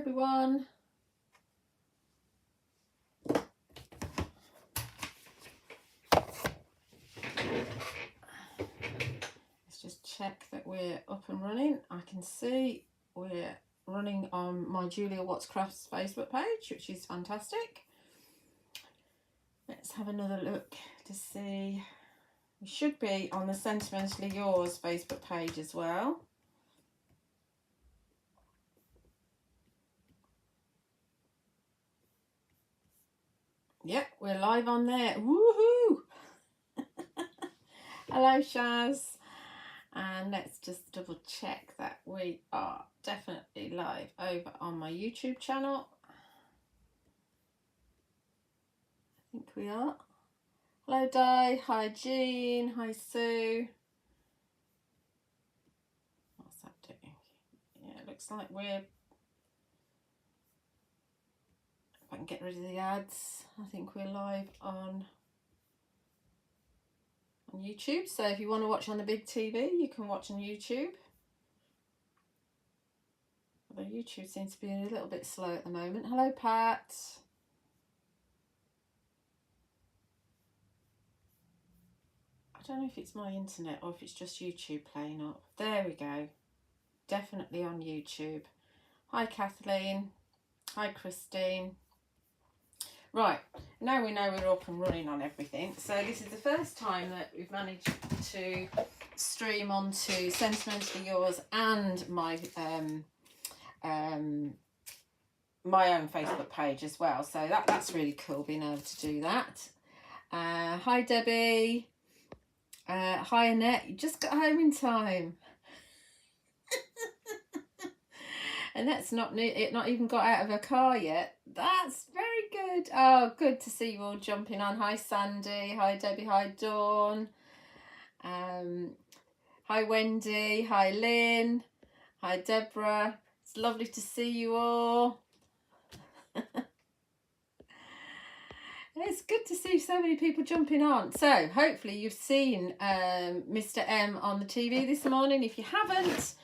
everyone. Let's just check that we're up and running. I can see we're running on my Julia Watts Crafts Facebook page, which is fantastic. Let's have another look to see. We should be on the Sentimentally Yours Facebook page as well. Yep, we're live on there. Woohoo! Hello, Shaz. And let's just double check that we are definitely live over on my YouTube channel. I think we are. Hello, Di. Hi, Jean. Hi, Sue. What's that doing? Yeah, it looks like we're... If I can get rid of the ads, I think we're live on YouTube. So if you want to watch on the big TV, you can watch on YouTube. Although YouTube seems to be a little bit slow at the moment. Hello, Pat. I don't know if it's my internet or if it's just YouTube playing up. There we go. Definitely on YouTube. Hi, Kathleen. Hi, Christine. Right, now we know we're up and running on everything. So this is the first time that we've managed to stream onto Sentimentally Yours and my my own Facebook page as well. So that's really cool being able to do that. Hi, Debbie. Hi, Annette. You just got home in time. Annette's not even got out of her car yet. That's very good. Oh, good to see you all jumping on. Hi, Sandy. Hi, Debbie. Hi, Dawn. Hi, Wendy. Hi, Lynn. Hi, Deborah. It's lovely to see you all. It's good to see so many people jumping on. So hopefully you've seen Mr. M on the TV this morning. If you haven't,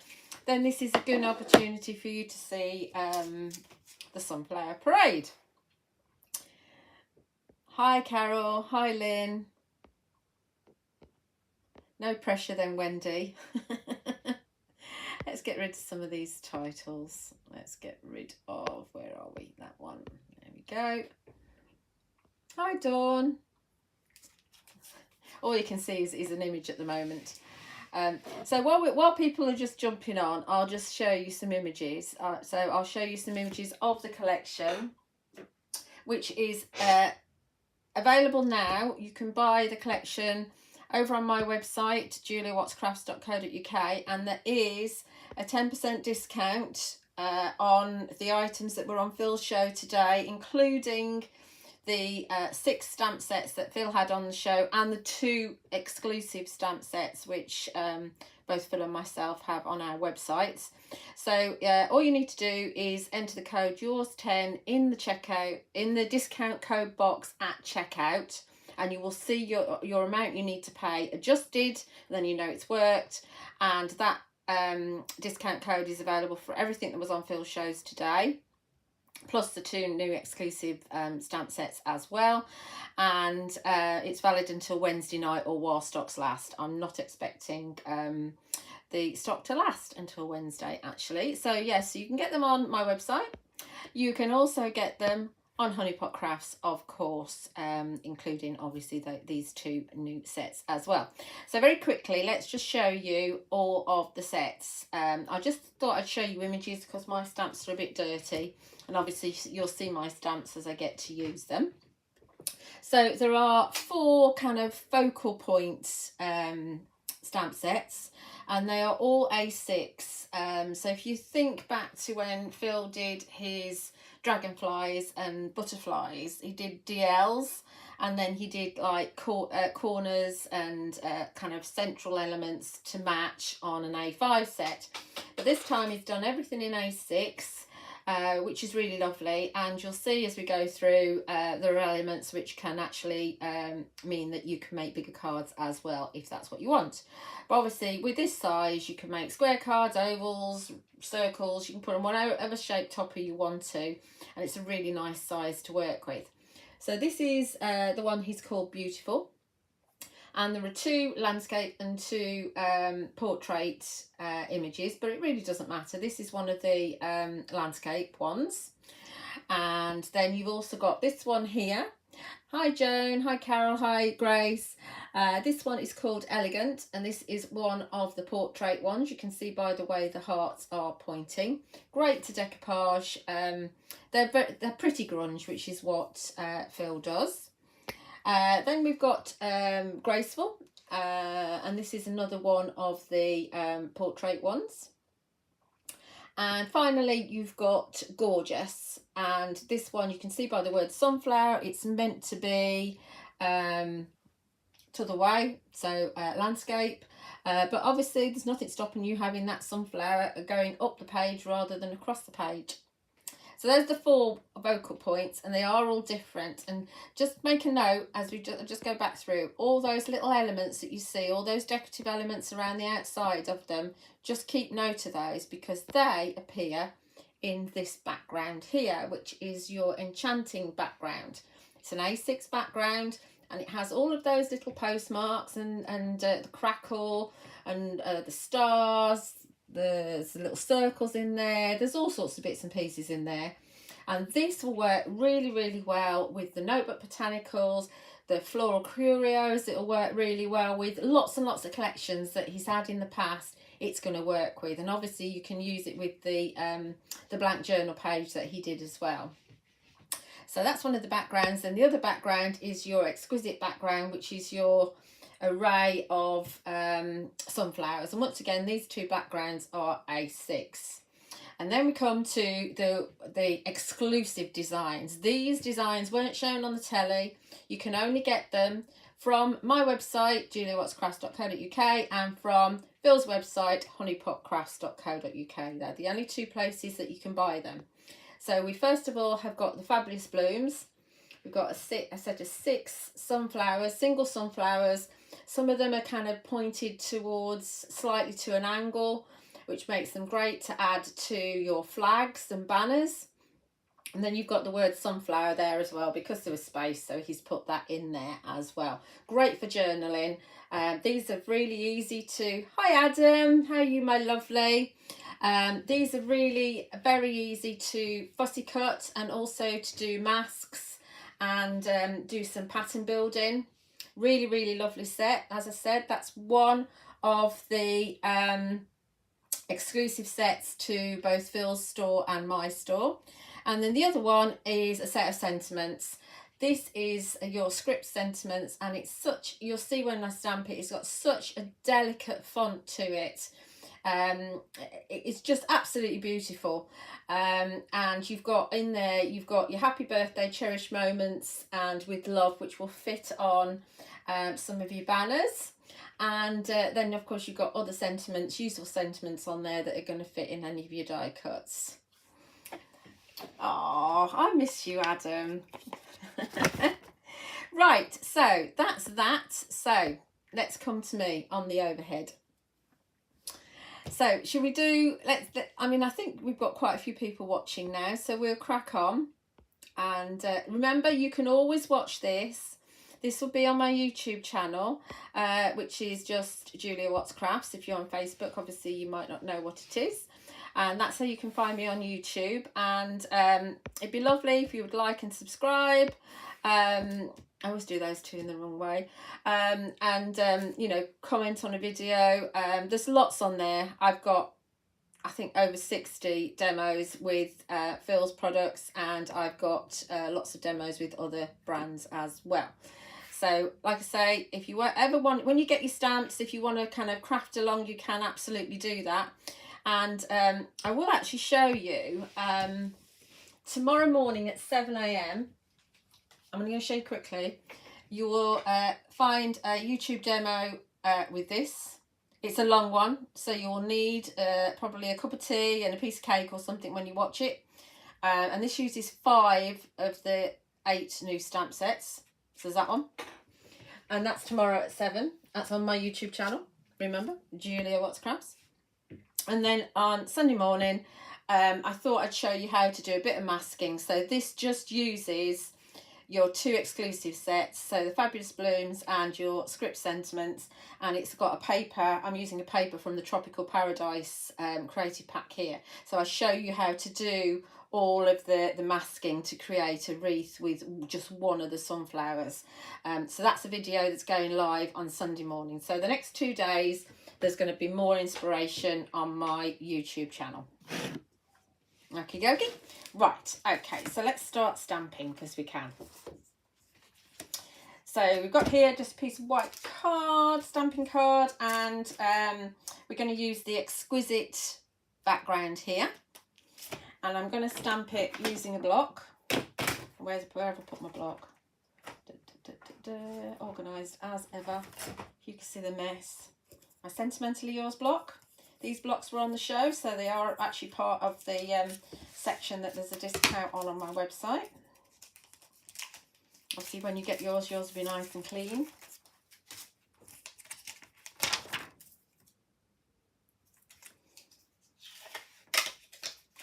then this is a good opportunity for you to see the Sunflower Parade. Hi, Carol. Hi, Lynn. No pressure then, Wendy. Let's get rid of some of these titles. Let's get rid of, where are we? That one. There we go. Hi, Dawn. All you can see is an image at the moment. So while people are just jumping on, I'll just show you some images. So I'll show you some images of the collection, which is available now. You can buy the collection over on my website, juliawattscrafts.co.uk, and there is a 10% discount on the items that were on Phil's show today, including the 6 stamp sets that Phil had on the show and the 2 exclusive stamp sets which both Phil and myself have on our websites. So all you need to do is enter the code yours10 in the checkout, in the discount code box at checkout, and you will see your amount you need to pay adjusted. Then you know it's worked, and that discount code is available for everything that was on Phil's shows today, plus the 2 new exclusive stamp sets as well. And it's valid until Wednesday night or while stocks last. I'm not expecting the stock to last until Wednesday, actually. So yes, you can get them on my website. You can also get them on Honeypot Crafts, of course, including obviously these 2 new sets as well. So very quickly, let's just show you all of the sets. I just thought I'd show you images because my stamps are a bit dirty, and obviously you'll see my stamps as I get to use them. So there are 4 kind of focal points stamp sets, and they are all A6. So if you think back to when Phil did his dragonflies and butterflies, he did DLs, and then he did like corners and kind of central elements to match on an A5 set. But this time he's done everything in A6. which is really lovely. And you'll see as we go through, there are elements which can actually mean that you can make bigger cards as well, if that's what you want. But obviously with this size, you can make square cards, ovals, circles. You can put them whatever shape topper you want to, and it's a really nice size to work with. So this is the one he's called Beautiful. And there are 2 landscape and 2 portrait images, but it really doesn't matter. This is one of the landscape ones. And then you've also got this one here. Hi Joan, hi Carol, hi Grace. This one is called Elegant, and this is one of the portrait ones. You can see by the way the hearts are pointing. Great to decoupage. They're pretty grunge, which is what Phil does. Then we've got Graceful, and this is another one of the portrait ones. And finally you've got Gorgeous, and this one you can see by the word sunflower, it's meant to be to the way, so landscape, but obviously there's nothing stopping you having that sunflower going up the page rather than across the page. So there's the 4 vocal points, and they are all different. And just make a note as we just go back through all those little elements that you see, all those decorative elements around the outside of them. Just keep note of those, because they appear in this background here, which is your enchanting background. It's an A6 background, and it has all of those little postmarks and the crackle and the stars. There's little circles in there. There's all sorts of bits and pieces in there. And this will work really, really well with the Notebook Botanicals, the Floral Curios. It'll work really well with lots and lots of collections that he's had in the past. It's going to work with. And obviously you can use it with the blank journal page that he did as well. So that's one of the backgrounds. And the other background is your exquisite background, which is your array of sunflowers. And once again, these 2 backgrounds are A6. And then we come to the exclusive designs. These designs weren't shown on the telly. You can only get them from my website, juliawattscrafts.co.uk, and from Phil's website, honeypotcrafts.co.uk. They're the only 2 places that you can buy them. So we first of all have got the Fabulous Blooms. We've got a set of 6 sunflowers, single sunflowers. Some of them are kind of pointed towards slightly to an angle, which makes them great to add to your flags and banners. And then you've got the word sunflower there as well, because there was space, so he's put that in there as well. Great for journaling. These are really easy to... Hi Adam, how are you, my lovely? These are really very easy to fussy cut, and also to do masks and do some pattern building. Really, really lovely set. As I said, that's one of the exclusive sets to both Phil's store and my store. And then the other one is a set of sentiments. This is your script sentiments, and it's such, you'll see when I stamp it, it's got such a delicate font to it. It's just absolutely beautiful. And you've got in there, you've got your happy birthday, cherished moments, and with love, which will fit on some of your banners. And then of course you've got other sentiments, useful sentiments on there that are going to fit in any of your die cuts. Oh, I miss you, Adam. Right, so that's that. So let's come to me on the overhead. So should we do, I mean, I think we've got quite a few people watching now, so we'll crack on. And remember, you can always watch this. This will be on my YouTube channel, which is just Julia Watts Crafts. If you're on Facebook, obviously you might not know what it is. And that's how you can find me on YouTube. And it'd be lovely if you would like and subscribe. I always do those two in the wrong way. You know, comment on a video. There's lots on there. I've got, I think, over 60 demos with Phil's products, and I've got lots of demos with other brands as well. So like I say, if you ever want, when you get your stamps, if you want to kind of craft along, you can absolutely do that. And I will actually show you tomorrow morning at 7 AM. I'm going to show you quickly. You will find a YouTube demo with this. It's a long one, so you'll need probably a cup of tea and a piece of cake or something when you watch it. And this uses 5 of the 8 new stamp sets. So there's that one. And that's tomorrow at 7. That's on my YouTube channel. Remember, Julia What's Crafts. And then on Sunday morning, I thought I'd show you how to do a bit of masking. So this just uses your 2 exclusive sets, so the Fabulous Blooms and your Script Sentiments, and it's got a paper. I'm using a paper from the Tropical Paradise creative pack here. So I show you how to do all of the masking to create a wreath with just one of the sunflowers. So that's a video that's going live on Sunday morning. So the next 2 days there's going to be more inspiration on my YouTube channel. Okie dokie. Right, okay, so let's start stamping because we can. So we've got here just a piece of white card, stamping card, and we're going to use the Exquisite background here. And I'm going to stamp it using a block. Where have I put my block? Organised as ever. You can see the mess. My Sentimentally Yours block. These blocks were on the show, so they are actually part of the section that there's a discount on my website. Obviously, when you get yours will be nice and clean.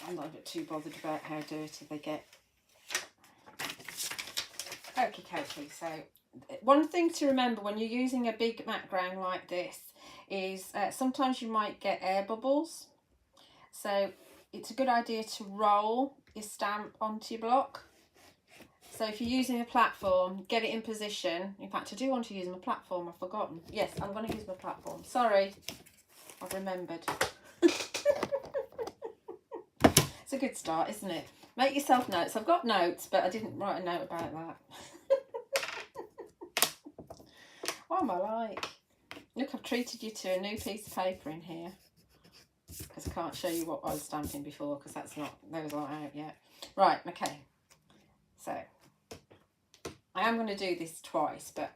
I'm not a bit too bothered about how dirty they get. Okie dokie. So one thing to remember when you're using a big background like this is sometimes you might get air bubbles. So it's a good idea to roll your stamp onto your block. So if you're using a platform, get it in position. In fact, I do want to use my platform. I've forgotten. Yes, I'm going to use my platform. Sorry, I've remembered. It's a good start, isn't it? Make yourself notes. I've got notes, but I didn't write a note about that. What am I like? Look, I've treated you to a new piece of paper in here. Because I can't show you what I was stamping before, because those aren't out yet. Right, okay. So, I am going to do this twice, but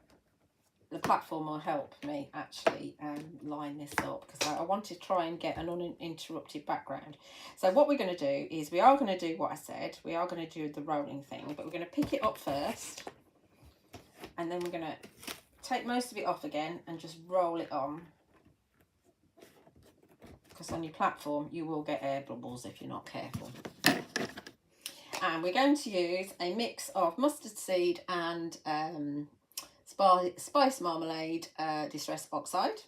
the platform will help me actually line this up, because I want to try and get an uninterrupted background. So what we're going to do is we are going to do what I said. We are going to do the rolling thing, but we're going to pick it up first. And then we're going to take most of it off again and just roll it on. Because on your platform you will get air bubbles if you're not careful. And we're going to use a mix of mustard seed and spice marmalade distress oxide.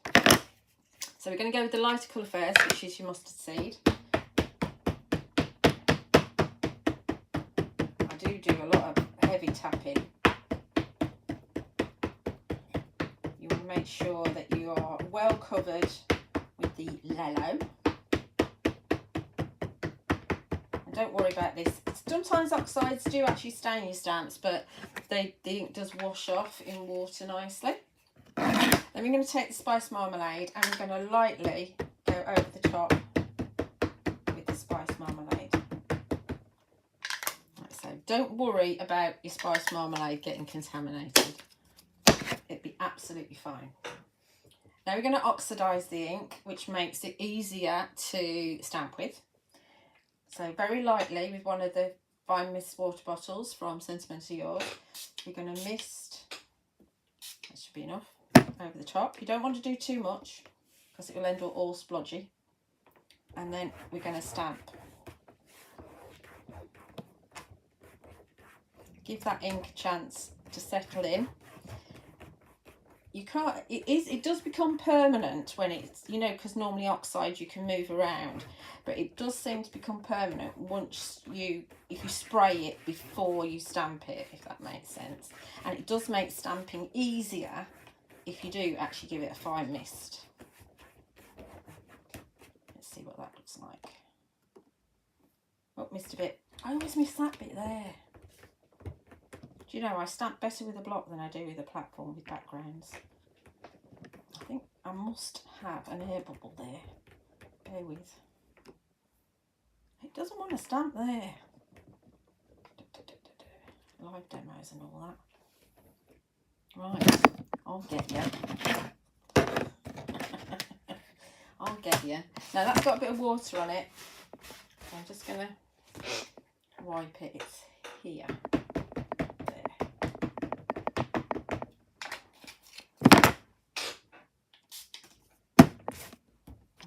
So we're going to go with the lighter colour first, which is your mustard seed. I do a lot of heavy tapping. You want to make sure that you are well covered with the Lello. And don't worry about this. Sometimes oxides do actually stain your stamps, but the ink does wash off in water nicely. Then we're going to take the spice marmalade and we're going to lightly go over the top with the spice marmalade. Like so. Don't worry about your spice marmalade getting contaminated. It'll be absolutely fine. Now we're going to oxidise the ink, which makes it easier to stamp with. So very lightly with one of the fine mist water bottles from Sentimentally Yours, we're going to mist, that should be enough, over the top. You don't want to do too much because it will end up all splodgy. And then we're going to stamp. Give that ink a chance to settle in. You can't, it does become permanent when it's, you know, because normally oxide you can move around, but it does seem to become permanent once if you spray it before you stamp it, if that makes sense. And it does make stamping easier if you do actually give it a fine mist. Let's see what that looks like. Oh, missed a bit. I always miss that bit there. Do you know, I stamp better with a block than I do with a platform with backgrounds. I think I must have an air bubble there. Bear with. It doesn't want to stamp there. Live demos and all that. Right, I'll get you. I'll get you. Now that's got a bit of water on it. So I'm just going to wipe it, it's here.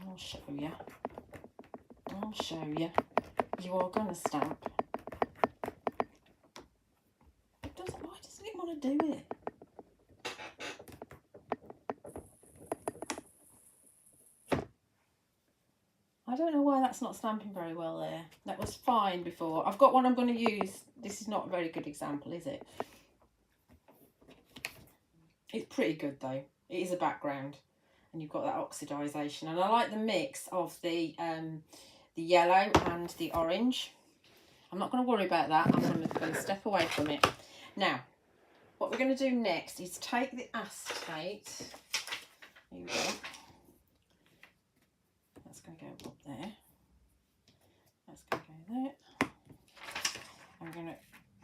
I'll show you. I'll show you. You are going to stamp. Why doesn't it want to do it? I don't know why that's not stamping very well there. That was fine before. I've got one I'm going to use. This is not a very good example, is it? It's pretty good though. It is a background. And you've got that oxidisation, and I like the mix of the yellow and the orange. I'm not going to worry about that. I'm going to step away from it. Now, what we're going to do next is take the acetate. Here we go. That's going to go up there. That's going to go there. I'm going to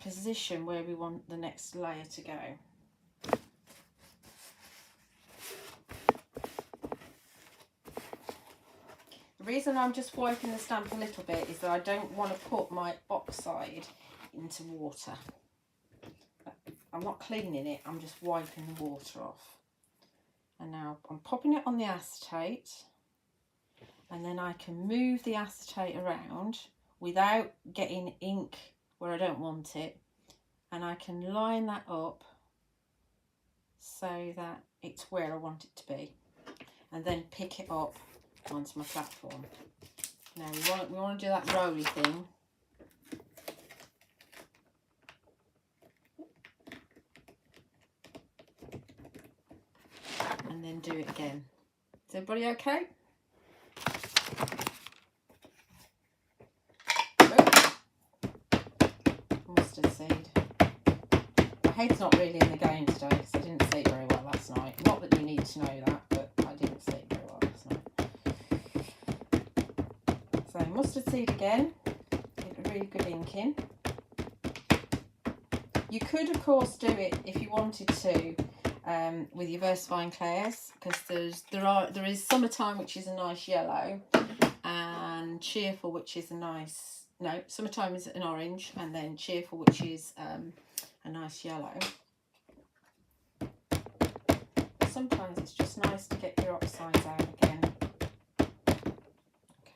position where we want the next layer to go. The reason I'm just wiping the stamp a little bit is that I don't want to put my oxide into water. I'm not cleaning it, I'm just wiping the water off. And now I'm popping it on the acetate, and then I can move the acetate around without getting ink where I don't want it, and I can line that up so that it's where I want it to be, and then pick it up onto my platform. Now we want to do that roly thing. And then do it again. Is everybody okay? Mustard seed. My head's not really in the game today because I didn't sleep very well last night. Not that you need to know that, but I didn't sleep very well last night. So mustard seed again. Get a really good ink in. You could of course do it if you wanted to with your VersaFine clairs, because there is Summertime, which is a nice yellow, and Cheerful, which is a nice, no, Summertime is an orange, and then Cheerful, which is a nice yellow. Sometimes it's just nice to get your oxides out again.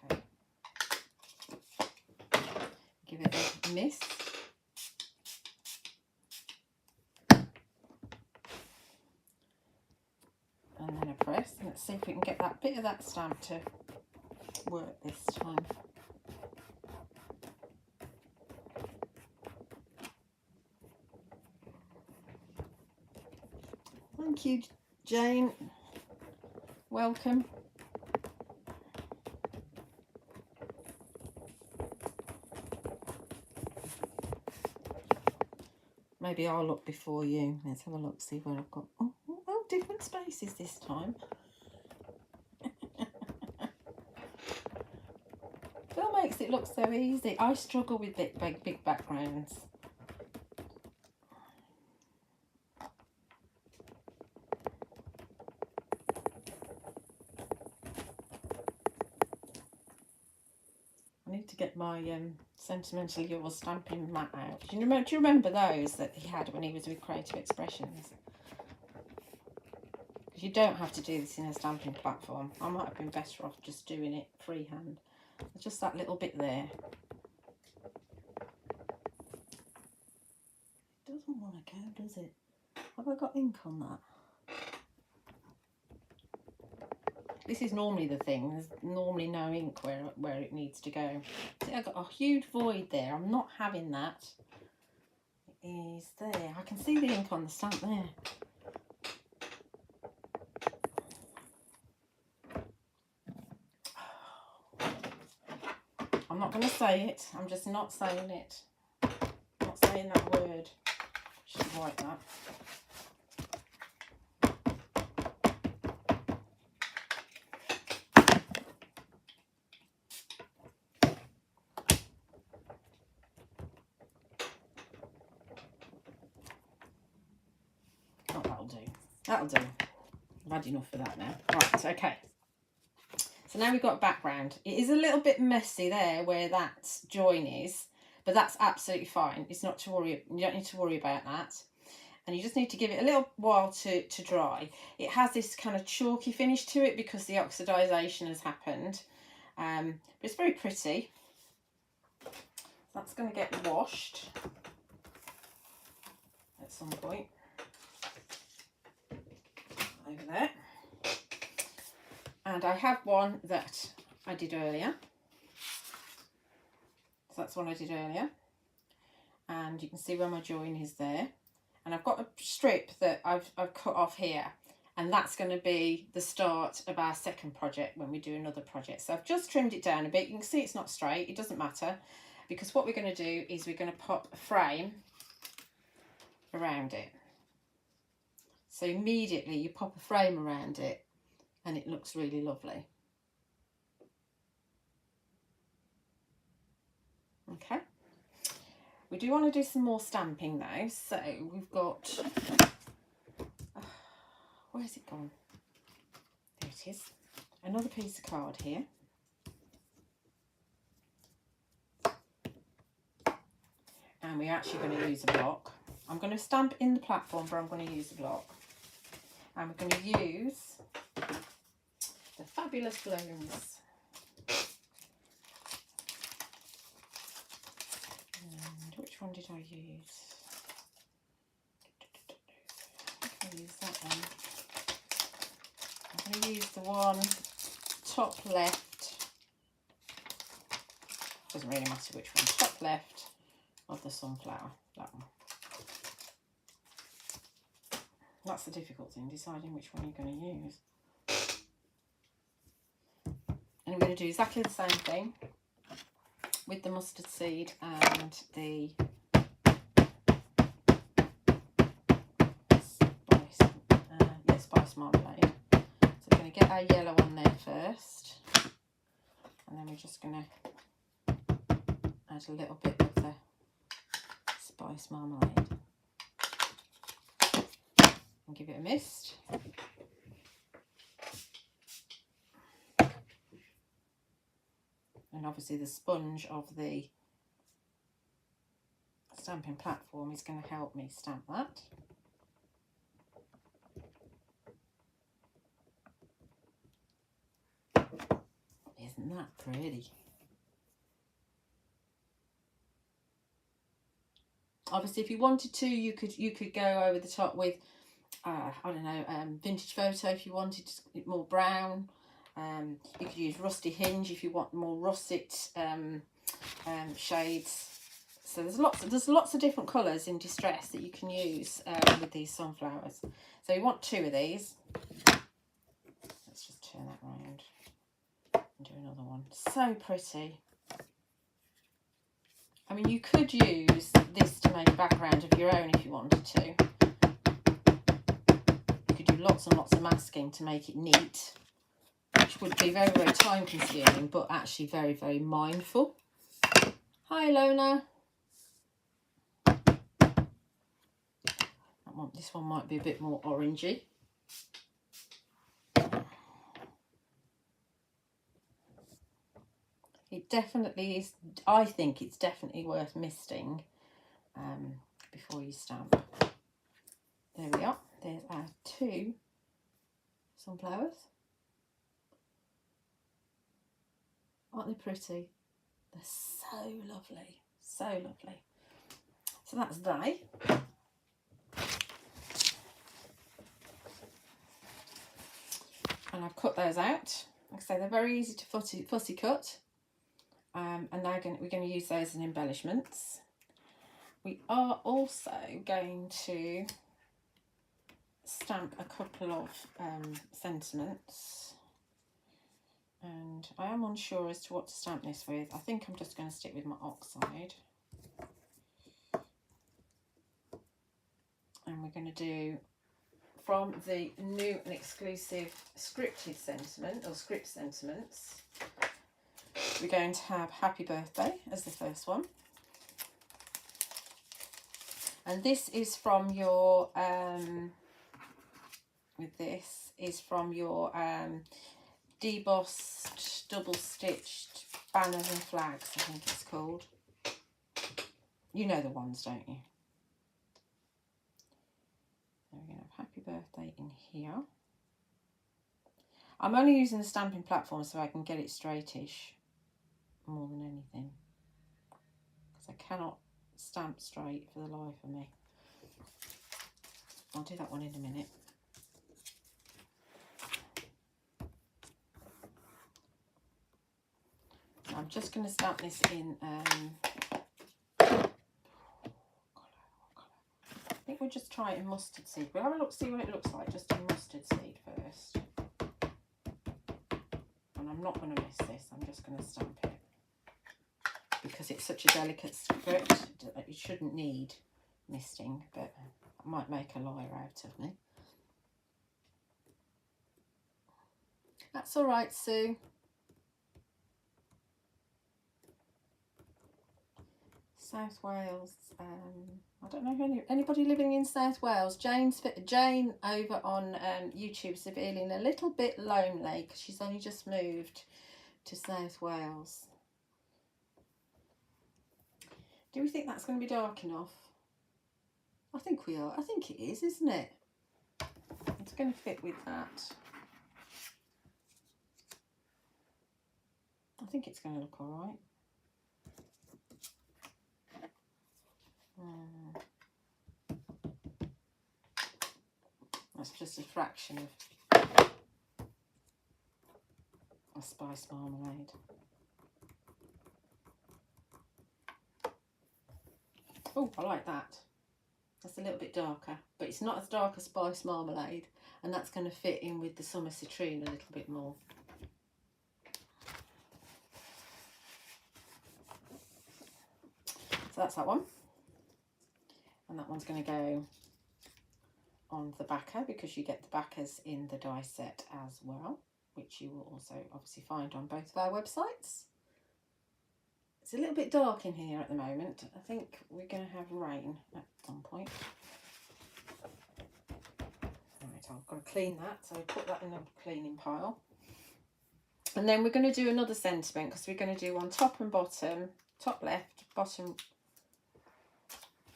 Okay, give it a miss. And then a press, and let's see if we can get that bit of that stamp to work this time. Thank you, Jane. Welcome. Maybe I'll look before you. Let's have a look, see where I've got. Oh, different spaces this time. Phil makes it look so easy. I struggle with big backgrounds. I need to get my Sentimentally Yours stamping mat out. Do you remember those that he had when he was with Creative Expressions? You don't have to do this in a stamping platform. I might have been better off just doing it freehand. Just that little bit there. It doesn't want to go, does it? Have I got ink on that? This is normally the thing. There's normally no ink where it needs to go. See, I've got a huge void there. I'm not having that. It is there. I can see the ink on the stamp there. I'm not going to say it. I'm just not saying it. I'm not saying that word. Should wipe that. Oh, that'll do. That'll do. I've had enough of that now. Right, okay. So now we've got background. It is a little bit messy there where that join is, but that's absolutely fine. It's not to worry, you don't need to worry about that. And you just need to give it a little while to dry. It has this kind of chalky finish to it because the oxidisation has happened. But it's very pretty. That's going to get washed at some point. Over there. And I have one that I did earlier. So that's one I did earlier. And you can see where my join is there. And I've got a strip that I've cut off here, and that's going to be the start of our second project when we do another project. So I've just trimmed it down a bit. You can see it's not straight, it doesn't matter, because what we're going to do is we're going to pop a frame around it. So immediately you pop a frame around it and it looks really lovely. Okay. We do want to do some more stamping now, so we've got, where's it gone? There it is. Another piece of card here. And we're actually going to use a block. I'm going to stamp in the platform, but I'm going to use a block. And we're going to use the fabulous balloons. Which one did I use? I think I used that one. I'm going to use the one top left. Doesn't really matter which one. Top left of the sunflower. That one. That's the difficult thing, deciding which one you're going to use. And we're going to do exactly the same thing with the mustard seed and the spice marmalade. So we're going to get our yellow on there first, and then we're just going to add a little bit of the spice marmalade and give it a mist. And obviously the sponge of the stamping platform is going to help me stamp that. Isn't that pretty? Obviously if you wanted to, you could go over the top with I don't know, vintage photo if you wanted it more brown. You could use rusty hinge if you want more russet shades. So there's lots of different colours in distress that you can use with these sunflowers. So you want 2 of these. Let's just turn that round and do another one. So pretty. I mean, you could use this to make a background of your own if you wanted to. You could do lots and lots of masking to make it neat, which would be very, very time consuming, but actually very, very mindful. Hi, Lona. This one might be a bit more orangey. It definitely is, I think it's definitely worth misting before you stamp. There we are. There's our 2 sunflowers. Aren't they pretty? They're so lovely, so lovely. So that's they. And I've cut those out. Like I say, they're very easy to fussy cut. And now we're going to use those as embellishments. We are also going to stamp a couple of sentiments. And I am unsure as to what to stamp this with. I think I'm just going to stick with my oxide. And we're going to do, from the new and exclusive scripted sentiment, or script sentiments, we're going to have Happy Birthday as the first one. And this is from your, debossed, double stitched banners and flags, I think it's called. You know the ones, don't you? So we're going to have happy birthday in here. I'm only using the stamping platform so I can get it straightish more than anything, because I cannot stamp straight for the life of me. I'll do that one in a minute. I'm just going to stamp this in, I think we'll just try it in mustard seed. We'll have a look, see what it looks like just in mustard seed first. And I'm not going to miss this, I'm just going to stamp it. Because it's such a delicate script, it shouldn't need misting, but I might make a liar out of me. That's all right, Sue. South Wales. I don't know anybody living in South Wales. Jane over on YouTube is feeling a little bit lonely because she's only just moved to South Wales. Do we think that's going to be dark enough? I think we are. I think it is, isn't it? It's going to fit with that. I think it's going to look all right. That's just a fraction of a spice marmalade. Oh, I like that. That's a little bit darker, but it's not as dark as spice marmalade, and that's going to fit in with the summer citrine a little bit more. So that's that one. And that one's going to go on the backer, because you get the backers in the die set as well, which you will also obviously find on both of our websites. It's a little bit dark in here at the moment. I think we're going to have rain at some point. Right, I've got to clean that, so I'll put that in the cleaning pile. And then we're going to do another sentiment, because we're going to do on top and bottom, top left, bottom,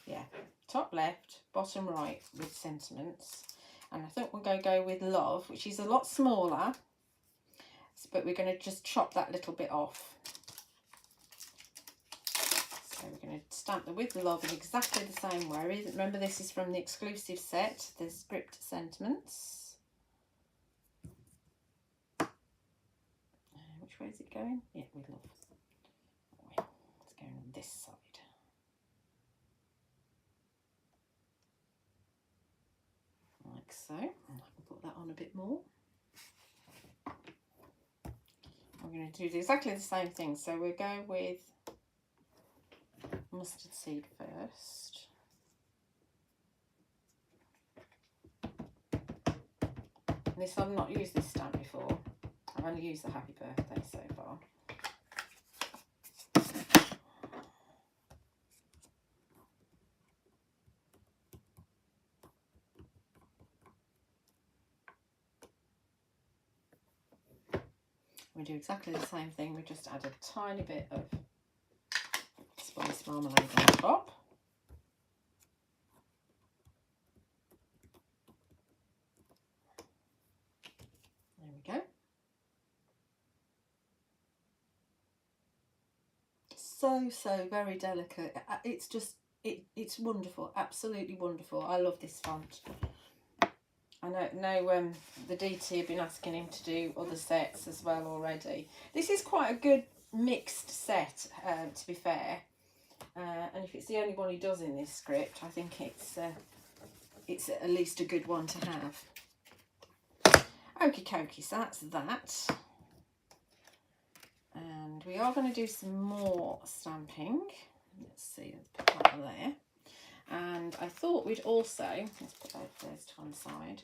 yeah, top left, bottom right with sentiments. And I think we're going to go with love, which is a lot smaller, but we're going to just chop that little bit off. So we're going to stamp the with love in exactly the same way. Remember, this is from the exclusive set, the script sentiments. Which way is it going? Yeah, with love. It's going on this side. Like so. And I can put that on a bit more. We're going to do exactly the same thing. So we'll go with mustard seed first. And this, I've not used this stamp before. I've only used the happy birthday so far. We do exactly the same thing. We just add a tiny bit of spice marmalade on top. There we go. So very delicate. It's just it's wonderful, absolutely wonderful. I love this font. I know the DT have been asking him to do other sets as well already. This is quite a good mixed set, to be fair. And if it's the only one he does in this script, I think it's at least a good one to have. Okie dokie, so that's that. And we are going to do some more stamping. Let's see, let's put that there. And I thought we'd also, let's put those to one side.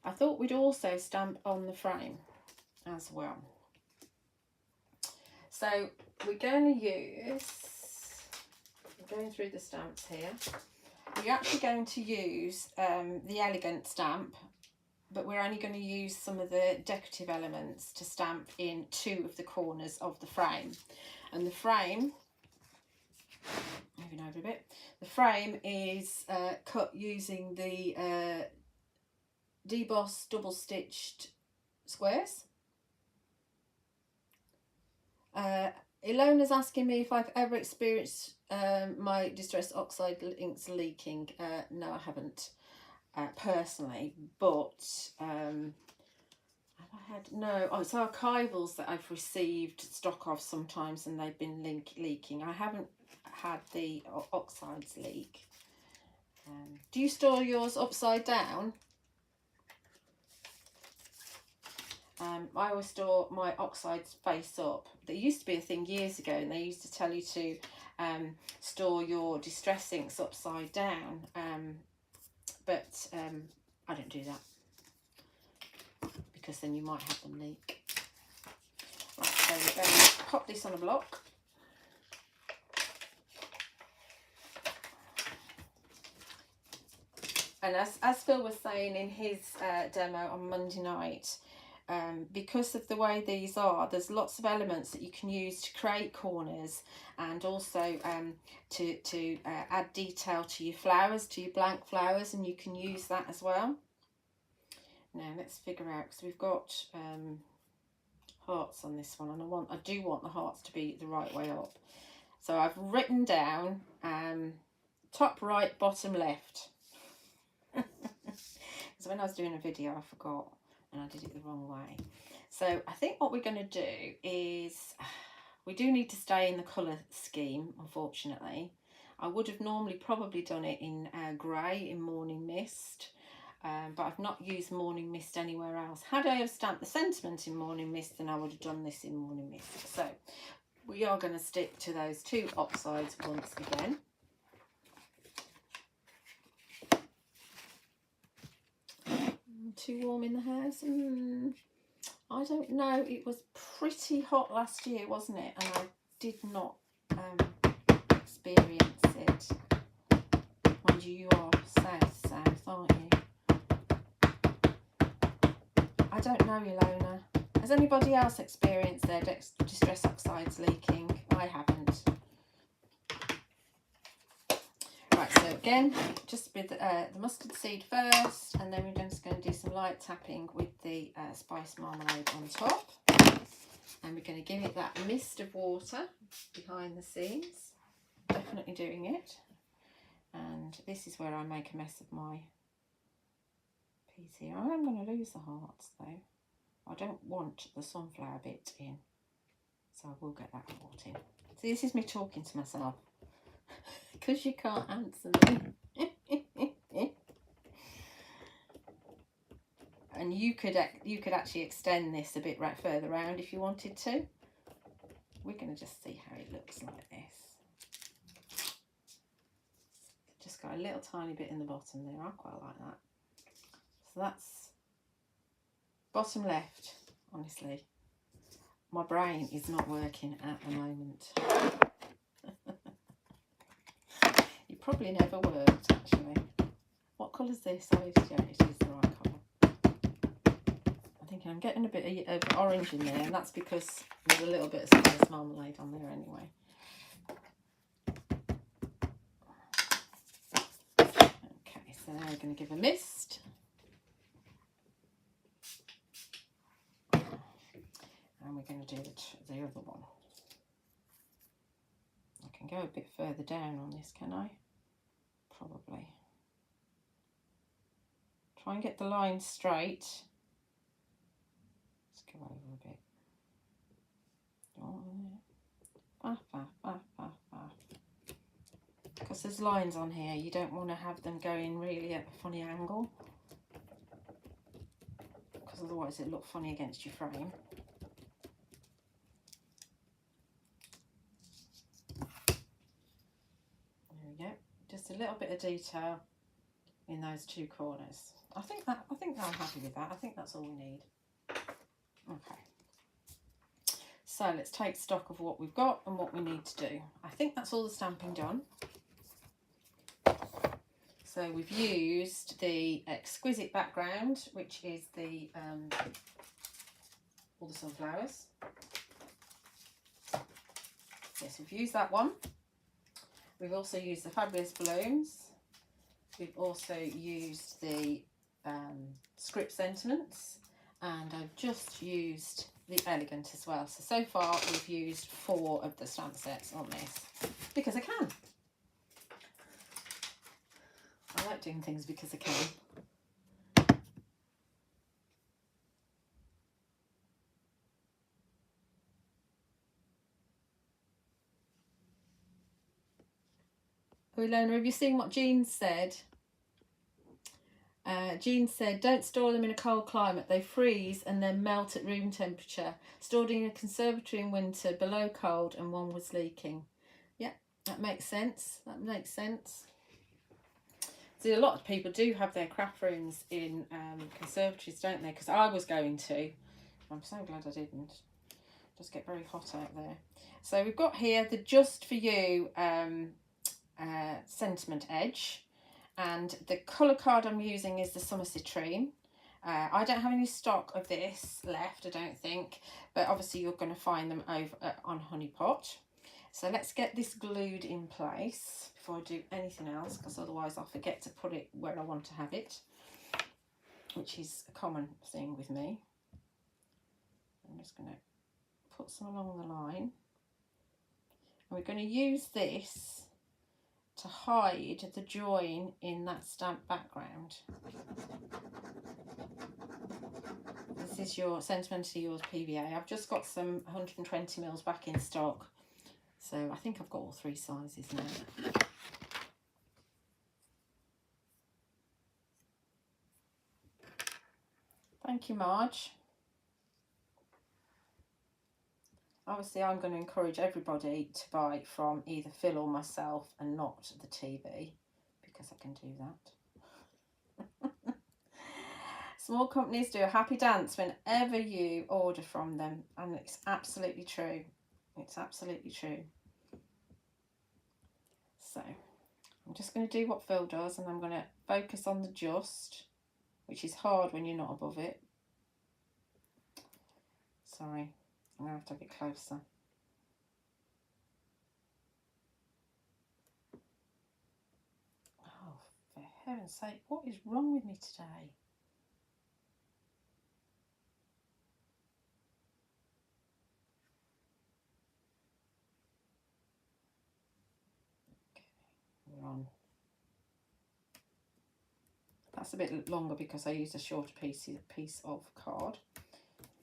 I thought we'd also stamp on the frame as well. So we're going to use, I'm going through the stamps here. We're actually going to use the elegant stamp, but we're only going to use some of the decorative elements to stamp in 2 of the corners of the frame. And the frame, if moving over a bit. The frame is cut using the deboss double stitched squares. Ilona's asking me if I've ever experienced my Distress Oxide inks leaking. No, I haven't personally, but have I had, no, oh, it's archivals that I've received stock of sometimes and they've been leaking. I haven't had the oxides leak. Do you store yours upside down? I always store my oxides face up. There used to be a thing years ago and they used to tell you to store your distress inks upside down, but I don't do that because then you might have them leak. Right, so we're going to pop this on a block. And as Phil was saying in his demo on Monday night, because of the way these are, there's lots of elements that you can use to create corners and also to add detail to your flowers, to your blank flowers, and you can use that as well. Now let's figure out, because we've got hearts on this one, and I do want the hearts to be the right way up. So I've written down top right, bottom left. Because when I was doing a video I forgot and I did it the wrong way. So I think what we're going to do is, we do need to stay in the colour scheme, unfortunately. I would have normally probably done it in grey, in Morning Mist, but I've not used Morning Mist anywhere else. Had I have stamped the sentiment in Morning Mist, then I would have done this in Morning Mist. So we are going to stick to those two oxides once again. Too warm in the house? I don't know. It was pretty hot last year, wasn't it? And I did not experience it. Mind you, you are south, aren't you? I don't know, Ilona. Has anybody else experienced their distress oxides leaking? I haven't. Right, so again, just with the mustard seed first, and then we're just going to do some light tapping with the spice marmalade on top. And we're going to give it that mist of water behind the scenes. Definitely doing it. And this is where I make a mess of my piece here. I am going to lose the hearts though. I don't want the sunflower bit in, so I will get that heart in. See, this is me talking to myself. Because you can't answer me. And you could actually extend this a bit right further round if you wanted to. We're going to just see how it looks like this. Just got a little tiny bit in the bottom there. I quite like that. So that's bottom left. Honestly, my brain is not working at the moment. It probably never worked, actually. What colour is this? Oh, yeah, it is the right colour. I think I'm getting a bit of orange in there, and that's because there's a little bit of spice marmalade on there anyway. Okay, so now we're going to give a mist. And we're going to do the other one. I can go a bit further down on this, can I? Probably. Try and get the line straight. Let's go over a bit. Because there's lines on here, you don't want to have them going really at a funny angle, because otherwise it look funny against your frame. There we go. Just a little bit of detail in those two corners. I think I'm happy with that. I think that's all we need. Okay. So let's take stock of what we've got and what we need to do. I think that's all the stamping done. So we've used the exquisite background, which is the all the sunflowers. Yes, we've used that one. We've also used the Fabulous Balloons. We've also used the Script Sentiments, and I've just used the Elegant as well. So far we've used 4 of the stamp sets on this, because I can. I like doing things because I can. Oh, Ilona, have you seen what Jean said? Jean said, don't store them in a cold climate. They freeze and then melt at room temperature. Stored in a conservatory in winter, below cold, and one was leaking. Yeah, that makes sense. That makes sense. See, a lot of people do have their craft rooms in conservatories, don't they? Because I was going to. I'm so glad I didn't. Just get very hot out there. So we've got here the Just For You sentiment edge, and the colour card I'm using is the Summer Citrine. I don't have any stock of this left, I don't think, but obviously you're going to find them over on Honeypot. So let's get this glued in place before I do anything else, because otherwise I'll forget to put it where I want to have it, which is a common thing with me. I'm just going to put some along the line, and we're going to use this to hide the join in that stamp background. This is your Sentimentally Yours PVA. I've just got some 120mm back in stock, so I think I've got all 3 sizes now. Thank you, Marge. Obviously, I'm going to encourage everybody to buy from either Phil or myself and not the TV, because I can do that. Small companies do a happy dance whenever you order from them, and it's absolutely true. It's absolutely true. So I'm just going to do what Phil does, and I'm going to focus on the just, which is hard when you're not above it. Sorry, I'm going to have to get closer. Oh, for heaven's sake, what is wrong with me today? Okay, we're on. That's a bit longer because I used a shorter piece of card.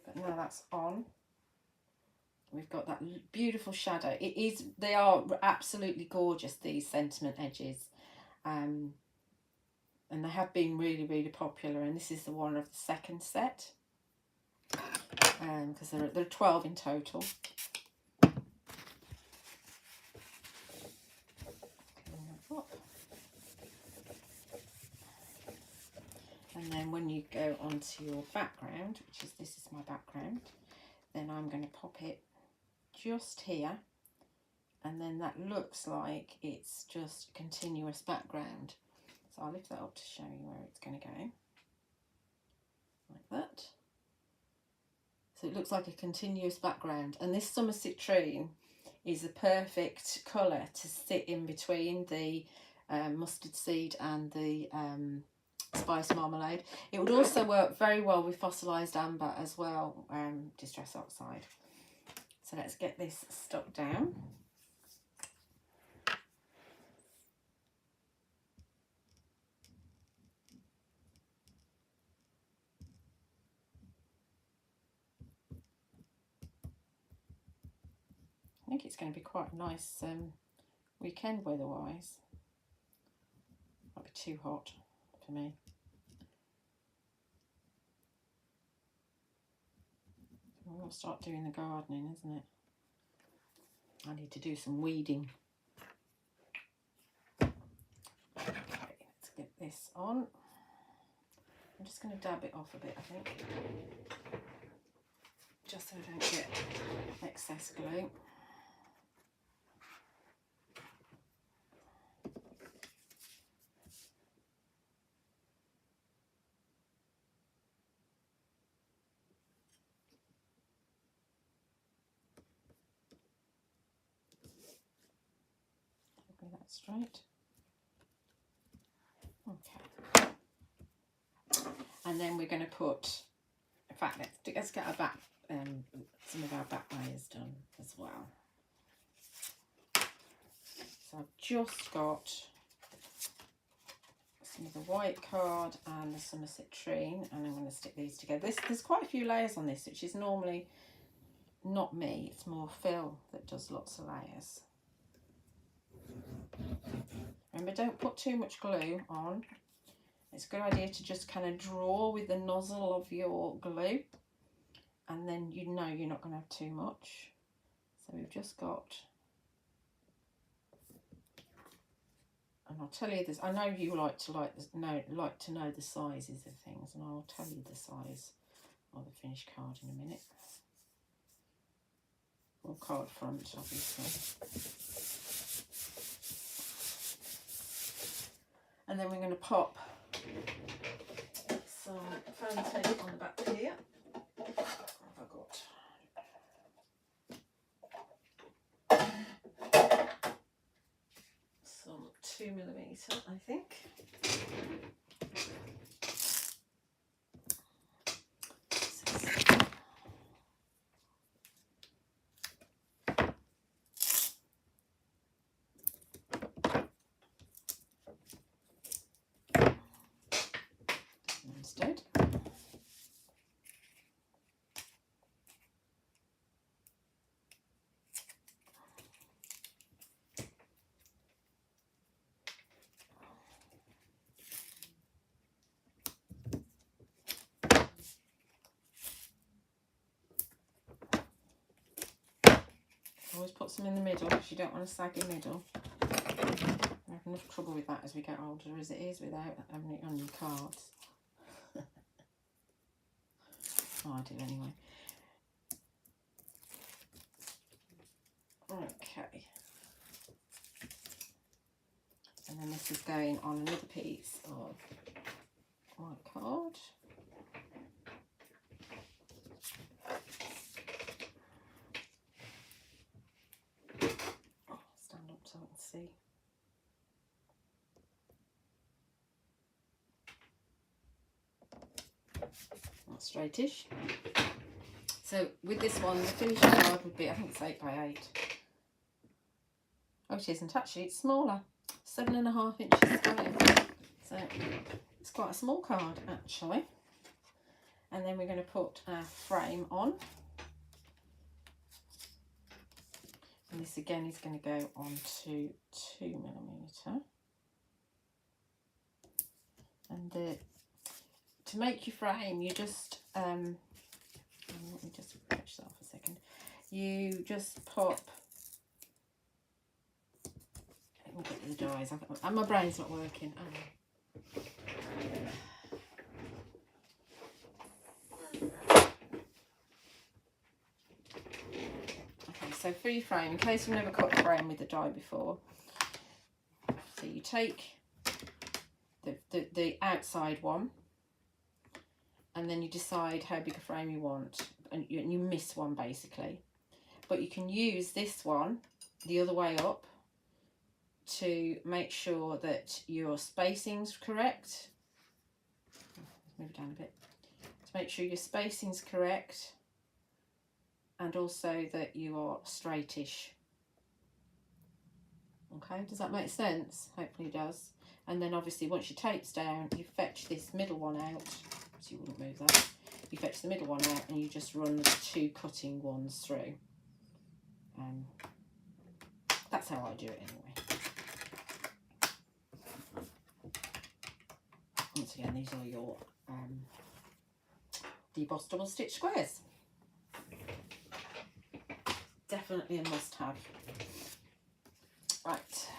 But now that's on. We've got that beautiful shadow. They are absolutely gorgeous, these sentiment edges. And they have been really, really popular. And this is the one of the second set. Because there are 12 in total. And then when you go onto your background, which is, this is my background, then I'm going to pop it just here, and then that looks like it's just a continuous background. So I'll lift that up to show you where it's going to go, like that. So it looks like a continuous background, and this Summer Citrine is a perfect colour to sit in between the mustard seed and the spice marmalade. It would also work very well with fossilised amber as well, distress oxide. So let's get this stuck down. I think it's going to be quite a nice weekend weather-wise. Might be too hot for me. We'll start doing the gardening, isn't it? I need to do some weeding. Okay, let's get this on. I'm just going to dab it off a bit, I think, just so I don't get excess glue. That's straight. Okay. And then we're going to put, in fact, let's get our back, some of our back layers done as well. So I've just got some of the white card and the summer citrine, and I'm going to stick these together. There's quite a few layers on this, which is normally not me, it's more Phil that does lots of layers. Remember, don't put too much glue on. It's a good idea to just kind of draw with the nozzle of your glue, and then you know you're not going to have too much. So we've just got, and I'll tell you this, I know you like to know the sizes of things, and I'll tell you the size of the finished card in a minute. Or card front, obviously. And then we're going to pop some foam tape on the back here. What have I got? Some 2mm, I think. Instead. Always put some in the middle because you don't want a saggy middle. I have enough trouble with that as we get older as it is without having it on your cards. Oh, I do anyway. Okay. And then this is going on another piece of white card. Stand up so I can see. Not straightish. So with this one, the finished card would be, I think it's 8x8. Oh, it isn't actually, it's smaller, 7.5 inches square. So it's quite a small card actually. And then we're going to put our frame on. And this again is going to go on to 2mm. And to make your frame, you just let me just finish that off a second. You just pop. Let me get the dies. And my brain's not working. Oh. Okay, so for your frame, in case you've never cut a frame with the die before, so you take the outside one, and then you decide how big a frame you want, and you miss one basically, but you can use this one the other way up to make sure that your spacing's correct. Move it down a bit to make sure your spacing's correct, and also that you are straightish. Okay, does that make sense? Hopefully it does. And then obviously once your tape's down, you fetch this middle one out, so you wouldn't move that. You fetch the middle one out and you just run the two cutting ones through. That's how I do it anyway. Once again, these are your debossed double stitch squares. Definitely a must have. Right,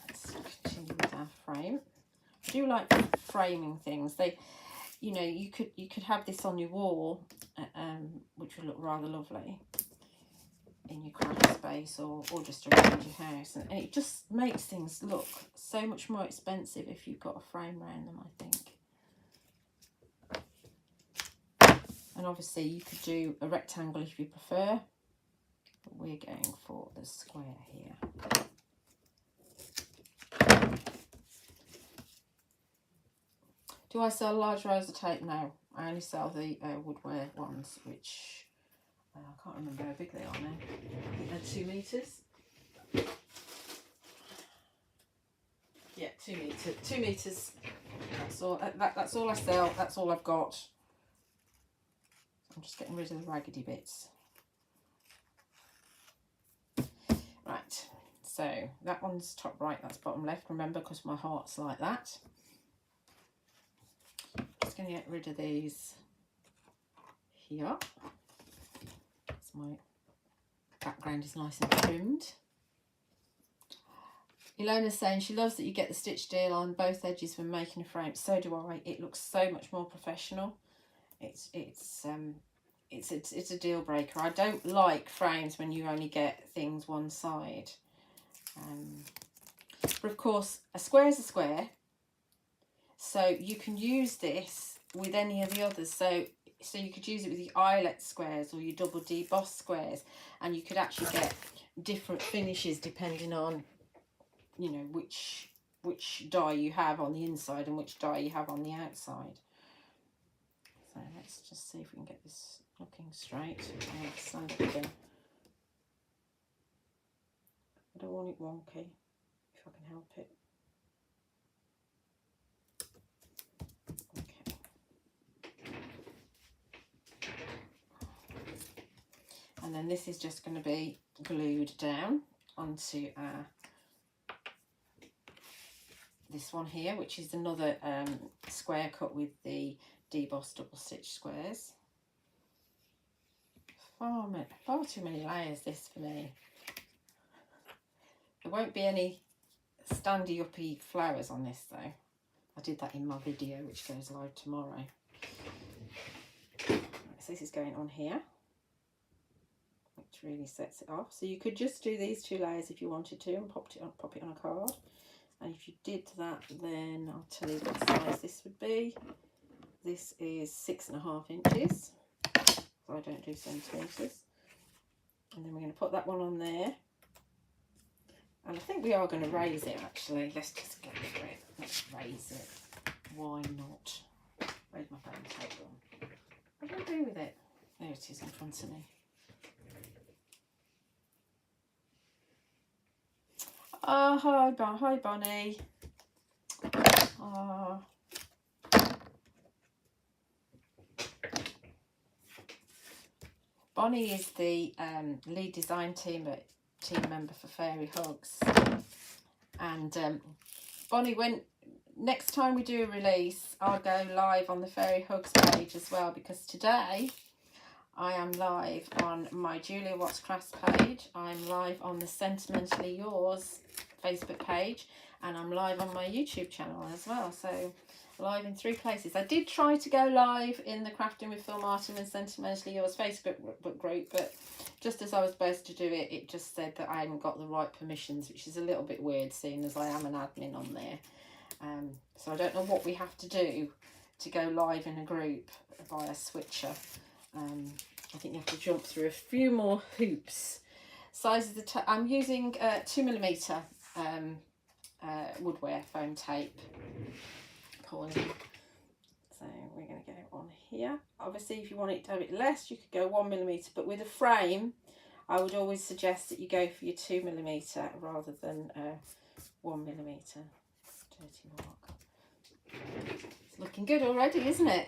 let's continue with our frame. I do like framing things. They, you know, you could have this on your wall, which would look rather lovely in your craft space or just around your house, and it just makes things look so much more expensive if you've got a frame around them, I think. And obviously you could do a rectangle if you prefer, but we're going for the square here. Do I sell large rolls of tape? No, I only sell the woodware ones, which I can't remember how big they are now. I think they're 2 metres. Yeah, 2 metres. 2 metres. That's all. That's all I sell. That's all I've got. I'm just getting rid of the raggedy bits. Right. So that one's top right. That's bottom left. Remember, because my heart's like that. Just going to get rid of these here. So my background is nice and trimmed. Ilona's saying she loves that you get the stitch deal on both edges when making a frame. So do I. It looks so much more professional. It's a deal breaker. I don't like frames when you only get things one side. But of course, a square is a square. So you can use this with any of the others. So you could use it with your eyelet squares or your double deboss squares, and you could actually get different finishes depending on, you know, which die you have on the inside and which die you have on the outside. So let's just see if we can get this looking straight. I'll stand up again. I don't want it wonky, if I can help it. And then this is just going to be glued down onto this one here, which is another square cut with the deboss double stitch squares. Far too many layers, this for me. There won't be any standy uppy flowers on this though. I did that in my video, which goes live tomorrow. So this is going on here, which really sets it off. So you could just do these 2 layers if you wanted to and pop it on a card. And if you did that, then I'll tell you what size this would be. This is 6.5 inches. So I don't do centimetres. And then we're going to put that one on there. And I think we are going to raise it actually. Let's just go for it. Let's raise it. Why not? Where's my phone tape on? What do I do with it? There it is in front of me. Oh, hi Bonnie. Oh. Bonnie is the lead design team member for Fairy Hugs. And Bonnie, next time we do a release, I'll go live on the Fairy Hugs page as well, because today I am live on my Julia Watts Crafts page, I'm live on the Sentimentally Yours Facebook page, and I'm live on my YouTube channel as well. So live in 3 places. I did try to go live in the Crafting with Phil Martin and Sentimentally Yours Facebook group, but just as I was supposed to do it, it just said that I hadn't got the right permissions, which is a little bit weird seeing as I am an admin on there. So I don't know what we have to do to go live in a group via Switcher. I think you have to jump through a few more hoops. Size of the I'm using 2mm woodware foam tape. So we're going to go on here. Obviously, if you want it to have it less, you could go 1mm, but with a frame, I would always suggest that you go for your 2mm rather than 1mm. Dirty mark. It's looking good already, isn't it?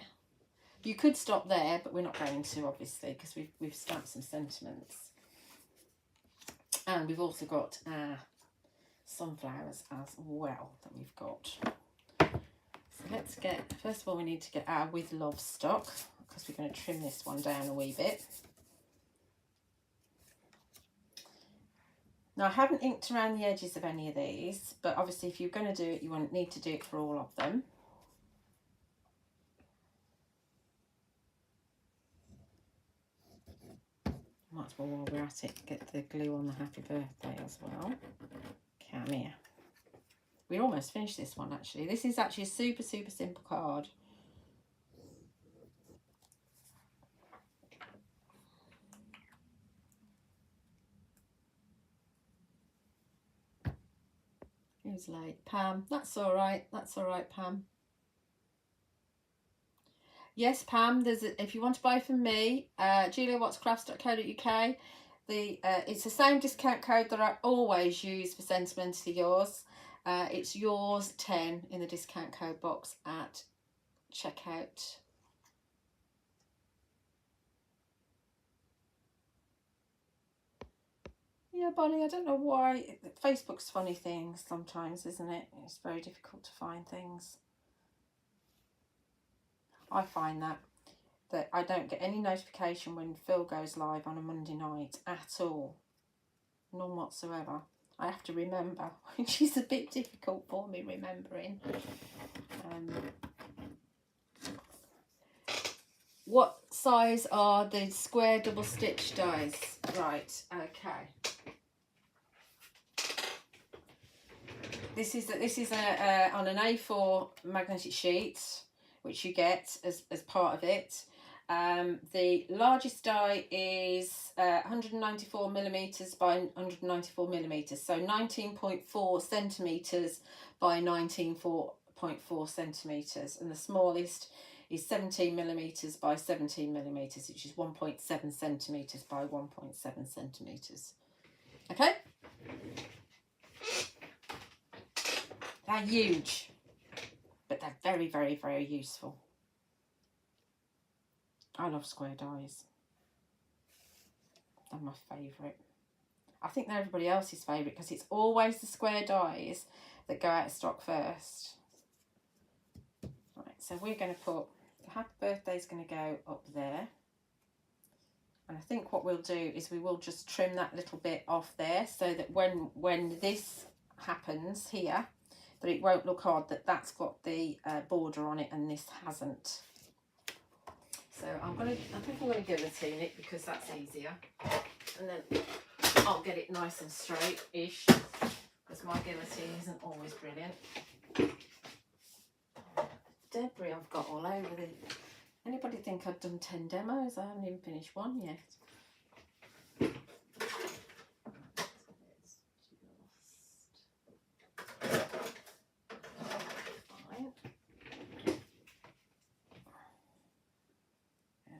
You could stop there, but we're not going to, obviously, because we've stamped some sentiments. And we've also got sunflowers as well that we've got. So let's first of all, we need to get our With Love stock, because we're going to trim this one down a wee bit. Now, I haven't inked around the edges of any of these, but obviously if you're going to do it, you won't need to do it for all of them. Might as well, while we're at it, get the glue on the happy birthday as well. Come here. We almost finished this one actually. This is actually a super simple card. Who's late? Pam. That's all right. That's all right, Pam. Yes, Pam, if you want to buy from me, juliawattscrafts.co.uk. It's the same discount code that I always use for Sentimentally Yours. It's yours 10 in the discount code box at checkout. Yeah, Bonnie, I don't know why. Facebook's funny things sometimes, isn't it? It's very difficult to find things. I find that I don't get any notification when Phil goes live on a Monday night at all. None whatsoever. I have to remember, which is a bit difficult for me remembering. What size are the square double stitch dies? Right, okay. This is on an A4 magnetic sheet, which you get as part of it. The largest die is 194 millimeters by 194 millimeters, so 19.4 centimeters by 19.4 centimeters, and the smallest is 17 millimeters by 17 millimeters, which is 1.7 centimeters by 1.7 centimeters. Okay. They're huge, but they're very, very, very useful. I love square dies. They're my favourite. I think they're everybody else's favourite because it's always the square dies that go out of stock first. Right, so we're going to put the happy birthday is going to go up there. And I think what we'll do is we will just trim that little bit off there so that when this happens here, that it won't look odd that that's got the border on it and this hasn't. So I think I'm going to guillotine it because that's easier, and then I'll get it nice and straight-ish because my guillotine isn't always brilliant. Debris I've got all over the. Anybody think I've done 10 demos? I haven't even finished one yet.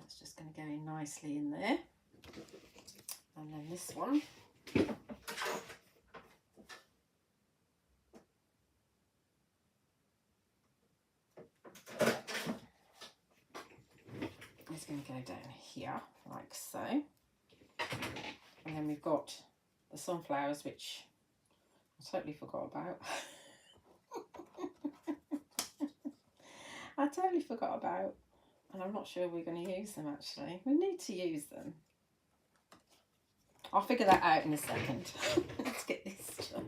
It's just going to go in nicely in there. And then this one. It's going to go down here, like so. And then we've got the sunflowers, which I totally forgot about. I totally forgot about. And I'm not sure we're going to use them, actually. We need to use them. I'll figure that out in a second. Let's get this stuck.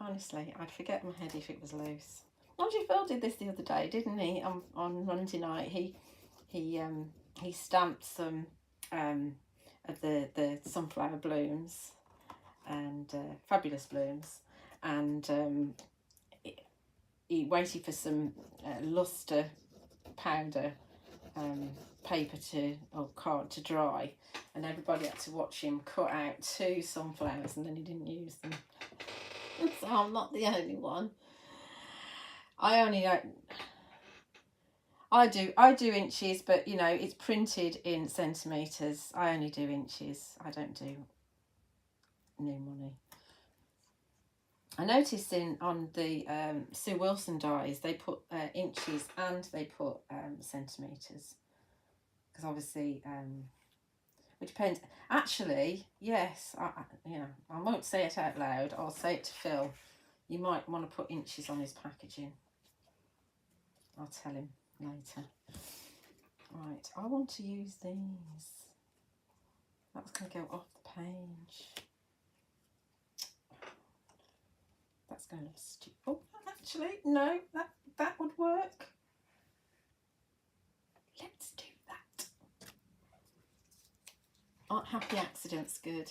Honestly, I'd forget my head if it was loose. Andrew Phil did this the other day, didn't he? On Monday night, he stamped some of the sunflower blooms and fabulous blooms, and he waited for some luster powder paper or card to dry, and everybody had to watch him cut out 2 sunflowers, and then he didn't use them. So I'm not the only one. I do inches, but you know it's printed in centimeters. I only do inches. I don't do new money. I noticed on the Sue Wilson dies they put inches and they put centimeters, because obviously it depends. Actually, yes, I won't say it out loud. I'll say it to Phil. You might want to put inches on his packaging. I'll tell him later. Right, I want to use these. That's going to go off the page. That's going to look stupid. Oh, actually, no, that would work. Let's do that. Aren't happy accidents good?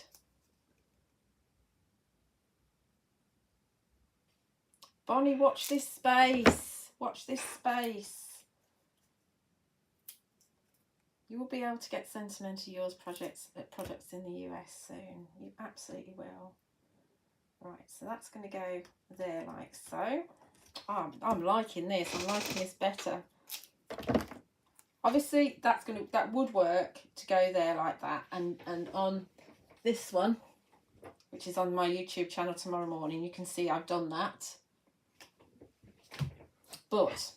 Bonnie, watch this space. Watch this space. You will be able to get Sentimentally Yours products in the US soon. You absolutely will. Right, so that's going to go there like so. I'm liking this. I'm liking this better. Obviously, that would work to go there like that, and on this one, which is on my YouTube channel tomorrow morning, you can see I've done that. But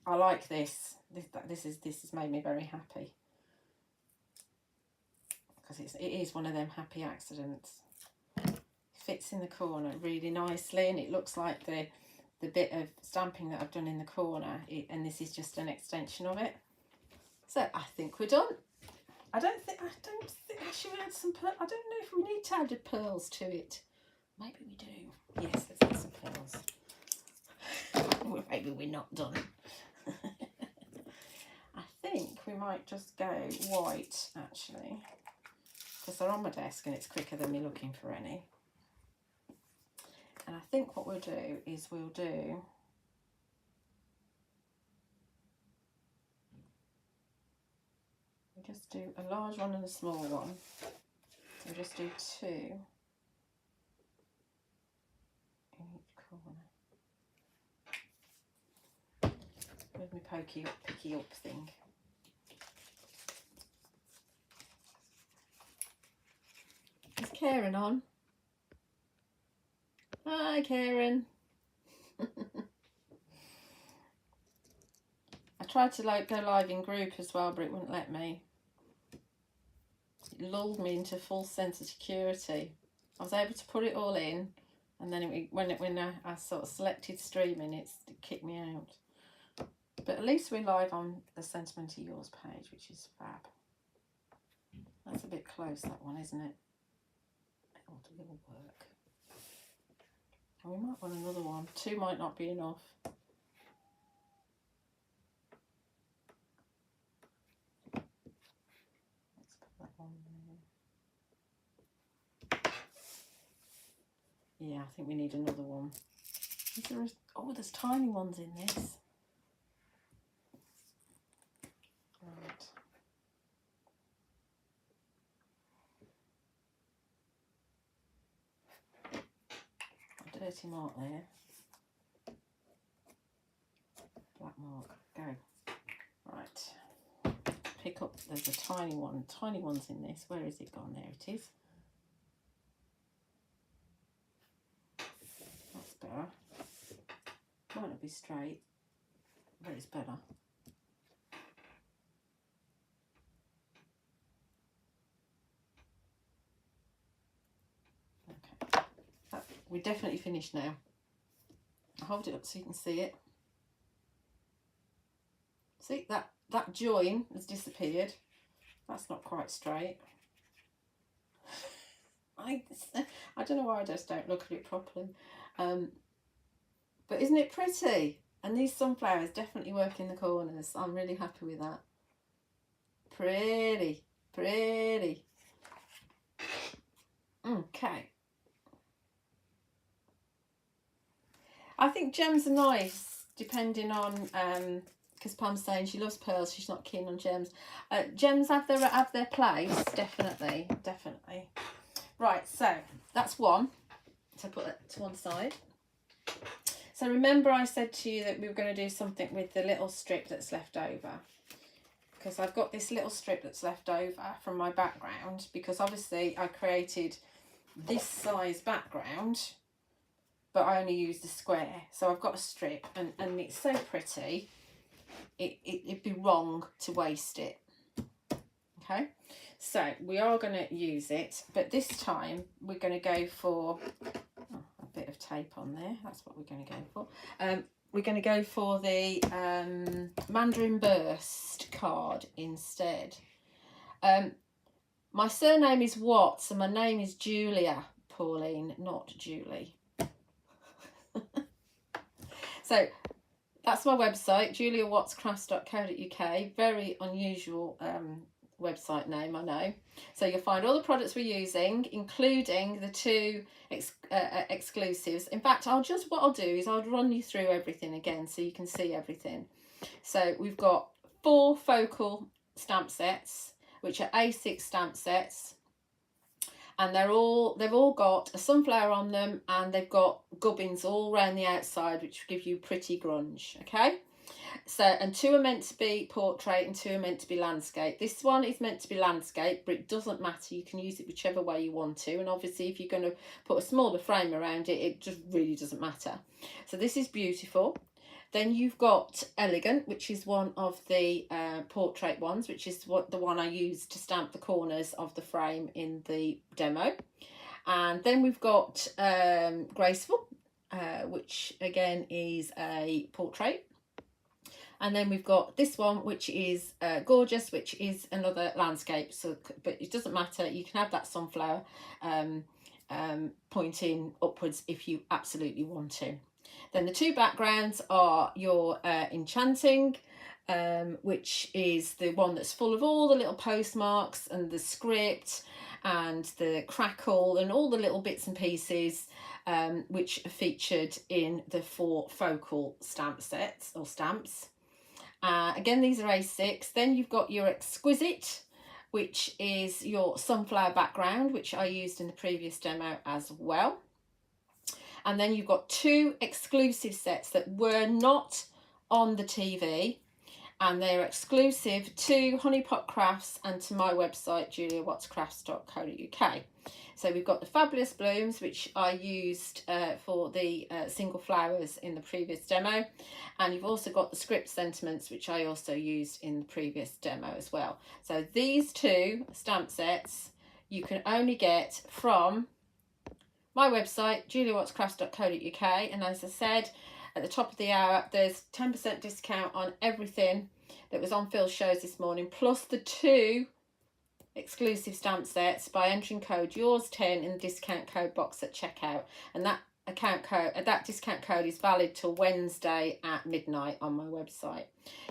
I like this. This has made me very happy, because it is one of them happy accidents. It fits in the corner really nicely, and it looks like the bit of stamping that I've done in the corner, and this is just an extension of it. So I think we're done. I don't think I should add some pearl. I don't know if we need to add the pearls to it. Maybe we do. Yes, let's add some pearls. Well, maybe we're not done. I think we might just go white, actually, because they're on my desk and it's quicker than me looking for any. And I think what we'll do is we'll just do a large one and a small one. So we'll just do 2 in each corner. With my picky up thing. Is Karen on? Hi, Karen. I tried to go live in group as well, but it wouldn't let me. It lulled me into a false sense of security. I was able to put it all in, and then when I sort of selected streaming, it kicked me out. But at least we're live on the Sentimentally Yours page, which is fab. That's a bit close, that one, isn't it? It'll work. And we might want another one. 2 might not be enough. Let's put that one there. Yeah, I think we need another one. Oh, there's tiny ones in this. Right. A dirty mark there. Black mark. Go. Right. Pick up. There's a tiny one. Tiny one's in this. Where is it gone? There it is. That's better. Might not be straight, but it's better. Okay. We're definitely finished now. I'll hold it up so you can see it. See, that join has disappeared. That's not quite straight. I don't know why I just don't look at it properly. But isn't it pretty? And these sunflowers definitely work in the corners. I'm really happy with that. Pretty, pretty. Okay. I think gems are nice, depending on, because Pam's saying she loves pearls, she's not keen on gems. Gems have their place, definitely. Right, so that's one. So put that to one side. So remember I said to you that we were going to do something with the little strip that's left over. Because I've got this little strip that's left over from my background, because obviously I created this size background, but I only used a square. So I've got a strip, and it's so pretty, it'd be wrong to waste it. Okay, so we are going to use it, but this time we're going to go for a bit of tape on there. That's what we're going to go for. We're going to go for the Mandarin Burst card instead. My surname is Watts and my name is Julia Pauline, not Julie. So that's my website, juliawattscrafts.co.uk. Very unusual website name, I know. So you'll find all the products we're using, including the 2 exclusives. In fact, what I'll do is I'll run you through everything again so you can see everything. So we've got 4 focal stamp sets, which are A6 stamp sets, and they've all got a sunflower on them, and they've got gubbins all around the outside, which give you pretty grunge. Okay, so, and 2 are meant to be portrait and 2 are meant to be landscape. This one is meant to be landscape, but it doesn't matter, you can use it whichever way you want to, and obviously if you're going to put a smaller frame around it, it just really doesn't matter. So this is beautiful. Then you've got Elegant, which is one of the portrait ones, which is the one I used to stamp the corners of the frame in the demo. And then we've got Graceful, which again is a portrait. And then we've got this one, which is Gorgeous, which is another landscape. So, but it doesn't matter, you can have that sunflower pointing upwards if you absolutely want to. Then the 2 backgrounds are your Enchanting, which is the one that's full of all the little postmarks and the script and the crackle and all the little bits and pieces, which are featured in the 4 focal stamp sets or stamps. Again, these are A6. Then you've got your Exquisite, which is your sunflower background, which I used in the previous demo as well. And then you've got 2 exclusive sets that were not on the TV, and they're exclusive to Honeypot Crafts and to my website, juliawattscrafts.co.uk. So we've got the Fabulous Blooms, which I used for the single flowers in the previous demo, and you've also got the Script Sentiments, which I also used in the previous demo as well. So these 2 stamp sets you can only get from my website, juliawattscrafts.co.uk, and as I said at the top of the hour, there's 10% discount on everything that was on Phil's shows this morning, plus the 2 exclusive stamp sets by entering code yours10 in the discount code box at checkout, and that discount code is valid till Wednesday at midnight on my website.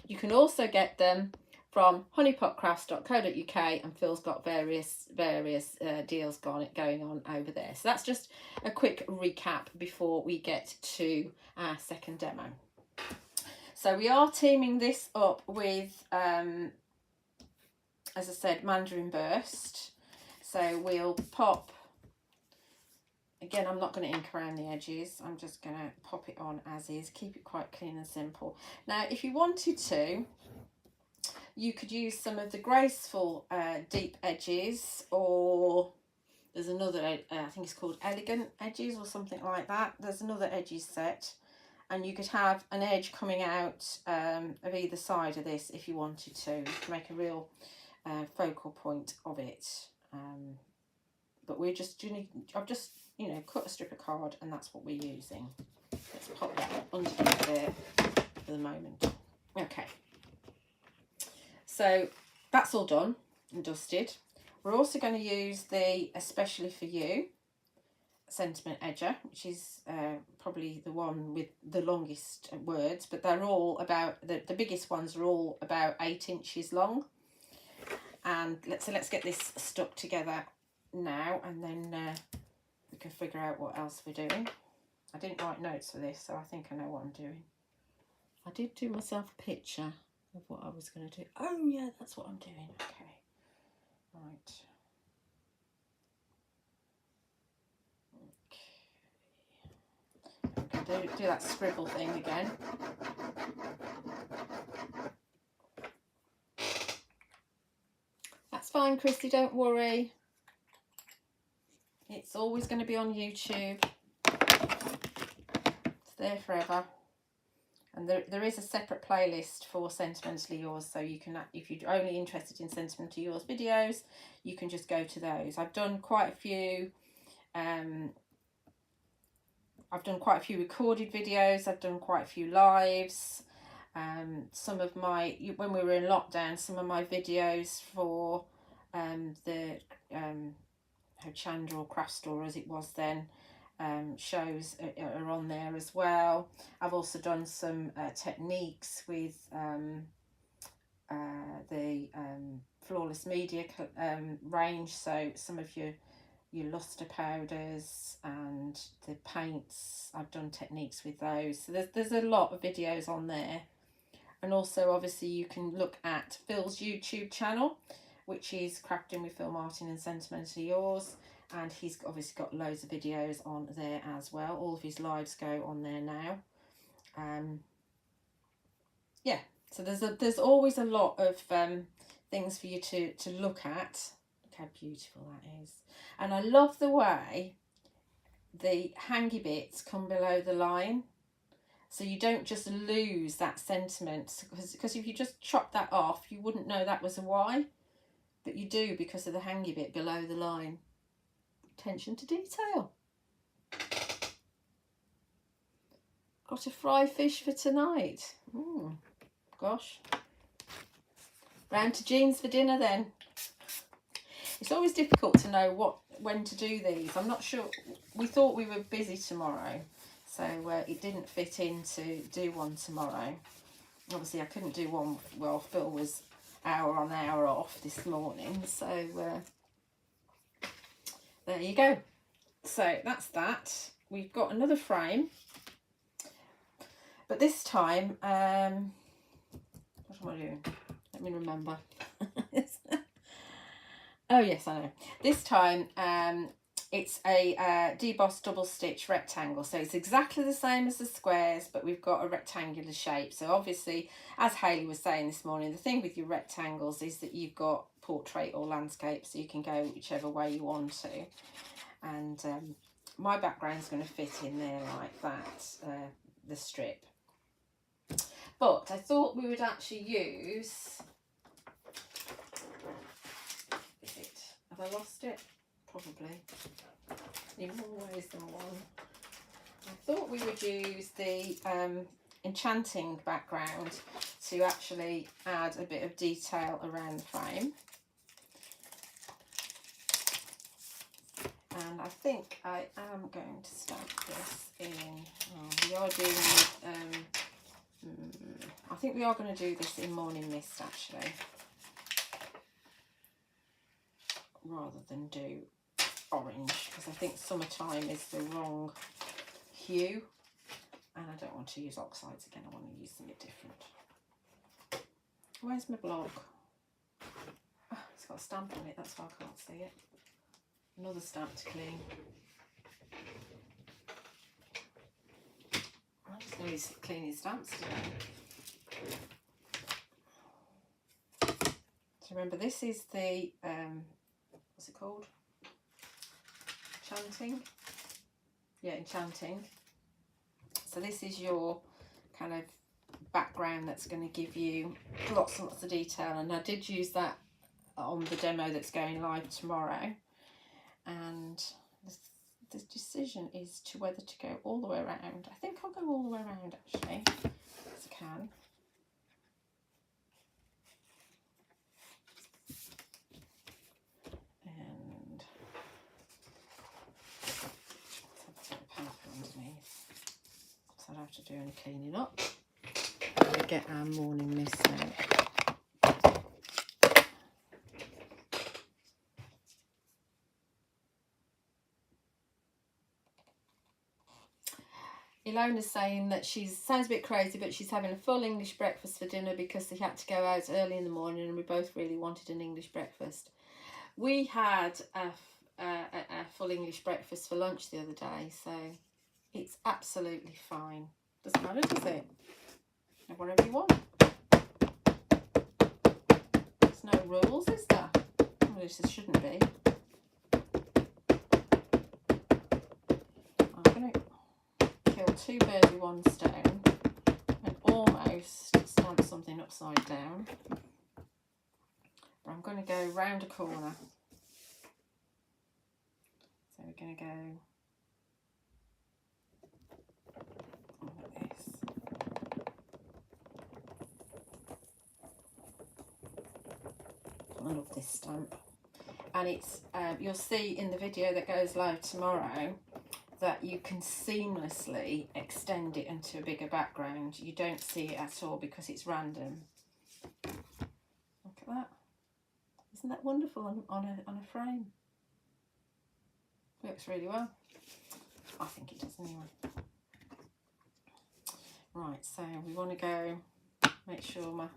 You can also get them from honeypotcrafts.co.uk, and Phil's got various deals going on over there. So that's just a quick recap before we get to our second demo. So we are teaming this up with, as I said, Mandarin Burst. So we'll pop, again, I'm not going to ink around the edges, I'm just going to pop it on as is, keep it quite clean and simple. Now, if you wanted to, you could use some of the Graceful deep edges, or there's another, I think it's called Elegant Edges or something like that. There's another edges set, and you could have an edge coming out of either side of this if you wanted to make a real focal point of it. But we're just doing, I've just, you know, cut a strip of card, and that's what we're using. Let's pop that underneath there for the moment. Okay. So that's all done and dusted. We're also going to use the Especially For You sentiment edger, which is probably the one with the longest words, but they're all about, the biggest ones are all about 8 inches long. And let's get this stuck together now, and then we can figure out what else we're doing. I didn't write notes for this, so I think I know what I'm doing. I did do myself a picture of what I was going to do. Oh yeah, that's what I'm doing. Okay, right. Okay, I'm going to do that scribble thing again. That's fine, Christy, don't worry. It's always going to be on YouTube. It's there forever. And there is a separate playlist for Sentimentally Yours, so you can, if you're only interested in Sentimentally Yours videos, you can just go to those. I've done quite a few. I've done quite a few recorded videos. I've done quite a few lives. Some of my, when we were in lockdown, some of my videos for the Hochanda or Craft Store as it was then, shows are on there as well. I've also done some techniques with the Flawless Media range, so some of your luster powders and the paints, I've done techniques with those. So there's a lot of videos on there. And also obviously you can look at Phil's YouTube channel, which is Crafting with Phil Martin and Sentimentally Yours. and he's obviously got loads of videos on there as well. All of his lives go on there now. Yeah, so there's always a lot of things for you to look at. Look how beautiful that is. And I love the way the hangy bits come below the line, so you don't just lose that sentiment, because if you just chop that off, you wouldn't know that was a Y, but you do because of the hangy bit below the line. Attention to detail. Got a fry fish for tonight. Gosh. Round to Jean's for dinner then. It's always difficult to know when to do these. I'm not sure. We thought we were busy tomorrow, so it didn't fit in to do one tomorrow. Obviously I couldn't do one while Phil was hour on hour off this morning, so there you go. So that's that. We've got another frame, but this time what am I doing? Let me remember. Oh yes, I know. This time it's a debossed double stitch rectangle, so it's exactly the same as the squares, but we've got a rectangular shape. So obviously, as Hayley was saying this morning, the thing with your rectangles is that you've got portrait or landscape, so you can go whichever way you want to. And my background's going to fit in there like that, the strip. But I thought we would actually use... Have I lost it? Probably. In more ways than one. I thought we would use the enchanting background to actually add a bit of detail around the frame. And I think I am going to stamp this in. We are doing. I think we are going to do this in Morning Mist actually, rather than do orange, because I think summertime is the wrong hue, and I don't want to use oxides again. I want to use something different. Where's my block? Oh, it's got a stamp on it, that's why I can't see it. Another stamp to clean. I'm just going to use cleaning stamps today. So remember, this is the what's it called? Enchanting. Yeah, enchanting. So this is your kind of background that's going to give you lots and lots of detail, and I did use that on the demo that's going live tomorrow. And the decision is to whether to go all the way around. I think I'll go all the way around actually, as I can. And underneath, so I don't have to do any cleaning up. We'll get our Morning Mist out. Ilona's saying that sounds a bit crazy, but she's having a full English breakfast for dinner because they had to go out early in the morning, and we both really wanted an English breakfast. We had a full English breakfast for lunch the other day, so it's absolutely fine. Doesn't matter, does it? Have whatever you want. There's no rules, is there? Well, there shouldn't be. I'm going to kill two birds with one stone and almost stamp something upside down. But I'm going to go round a corner. So we're going to go like this. I love this stamp. And it's you'll see in the video that goes live tomorrow that you can seamlessly extend it into a bigger background. You don't see it at all because it's random. Look at that. Isn't that wonderful on a frame? Works really well. I think it does anyway. Right, so we want to go, make sure I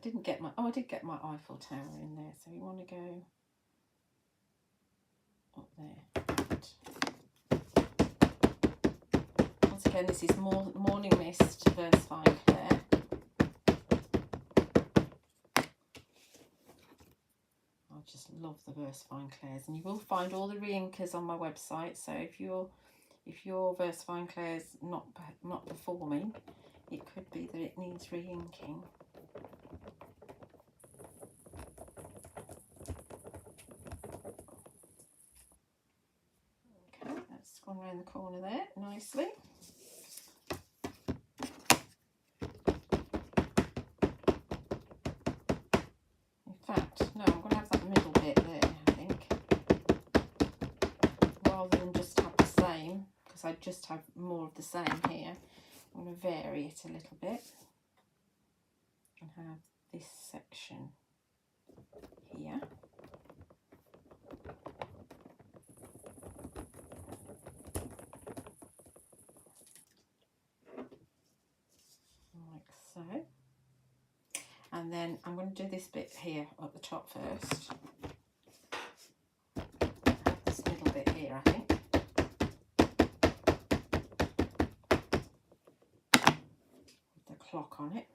did get my Eiffel Tower in there, so we want to go up there. Once again, this is Morning Mist Verse Fine Claire. I just love the Verse Fine Clairs, and you will find all the re-inkers on my website. So if your Verse Fine Clair's not performing, it could be that it needs re-inking. Okay, that's gone around the corner there nicely. In fact, no, I'm going to have that middle bit there, I think, rather than just have the same, because I just have more of the same here. I'm going to vary it a little bit and have this section here. Like so. And then I'm going to do this bit here at the top first. This middle bit here, I think. With the clock on it.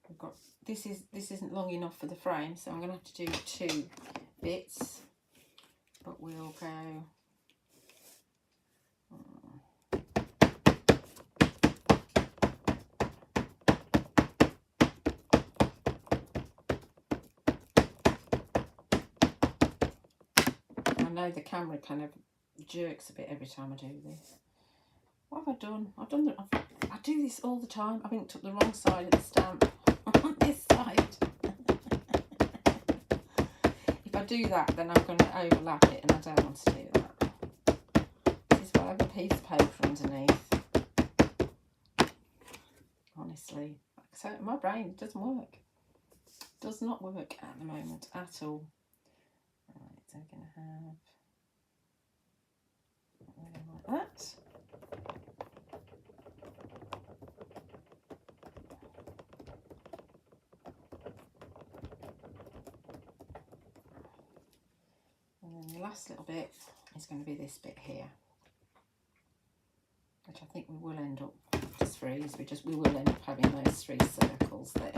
We've got this isn't long enough for the frame, so I'm going to have to do 2 bits, but we'll go I know the camera kind of jerks a bit every time I do this. What have I done? I do this all the time. I've inked up the wrong side of the stamp on this side. If I do that, then I'm going to overlap it, and I don't want to do that. This is why I have a piece of paper underneath. Honestly. So my brain doesn't work. Does not work at the moment at all. Right, so we're going to have like that. And then the last little bit is going to be this bit here, which I think we will end up, just for ease, we will end up having those 3 circles there.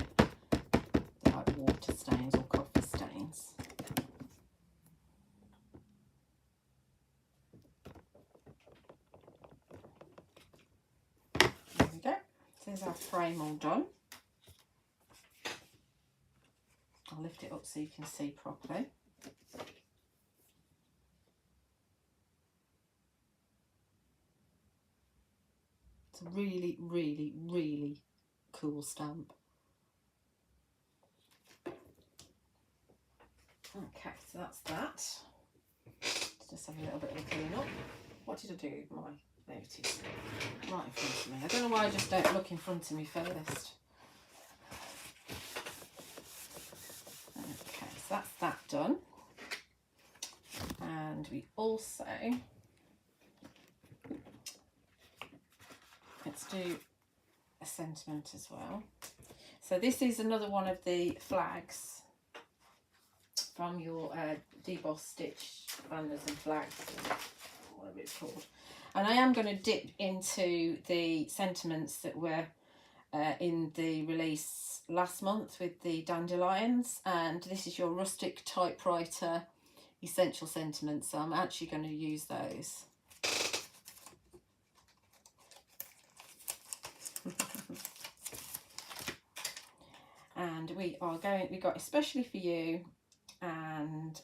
They're like water stains or coffee stains. There we go. There's our frame all done. I'll lift it up so you can see properly. It's a really, really, really cool stamp. Okay, so that's that. Let's just have a little bit of a clean up. What did I do with my, there it is, right in front of me. I don't know why I just don't look in front of me first. Okay, so that's that done. And we also, let's do a sentiment as well. So this is another one of the flags from your deboss stitch banners and flags, whatever it's called. And I am going to dip into the sentiments that were in the release last month with the dandelions, and this is your rustic typewriter essential sentiments, so I'm actually going to use those. And we got especially for you, and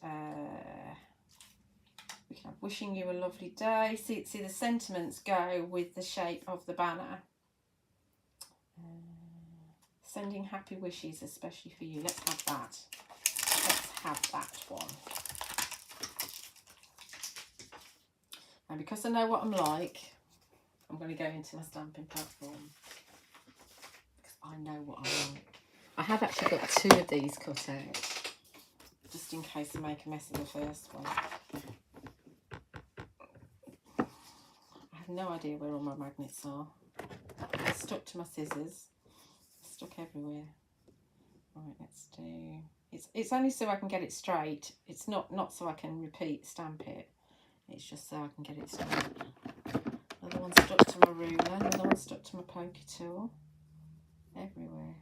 we can have wishing you a lovely day. See the sentiments go with the shape of the banner. Sending happy wishes especially for you. Let's have that. Let's have that one. And because I know what I'm like, I'm going to go into my stamping platform, because I know what I want. I have actually got 2 of these cut out, just in case I make a mess of the first one. I have no idea where all my magnets are. It's stuck to my scissors. It's stuck everywhere. Right, let's do... It's only so I can get it straight. It's not so I can stamp it. It's just so I can get it straight. Another one stuck to my ruler. Another one stuck to my pokey tool. Everywhere.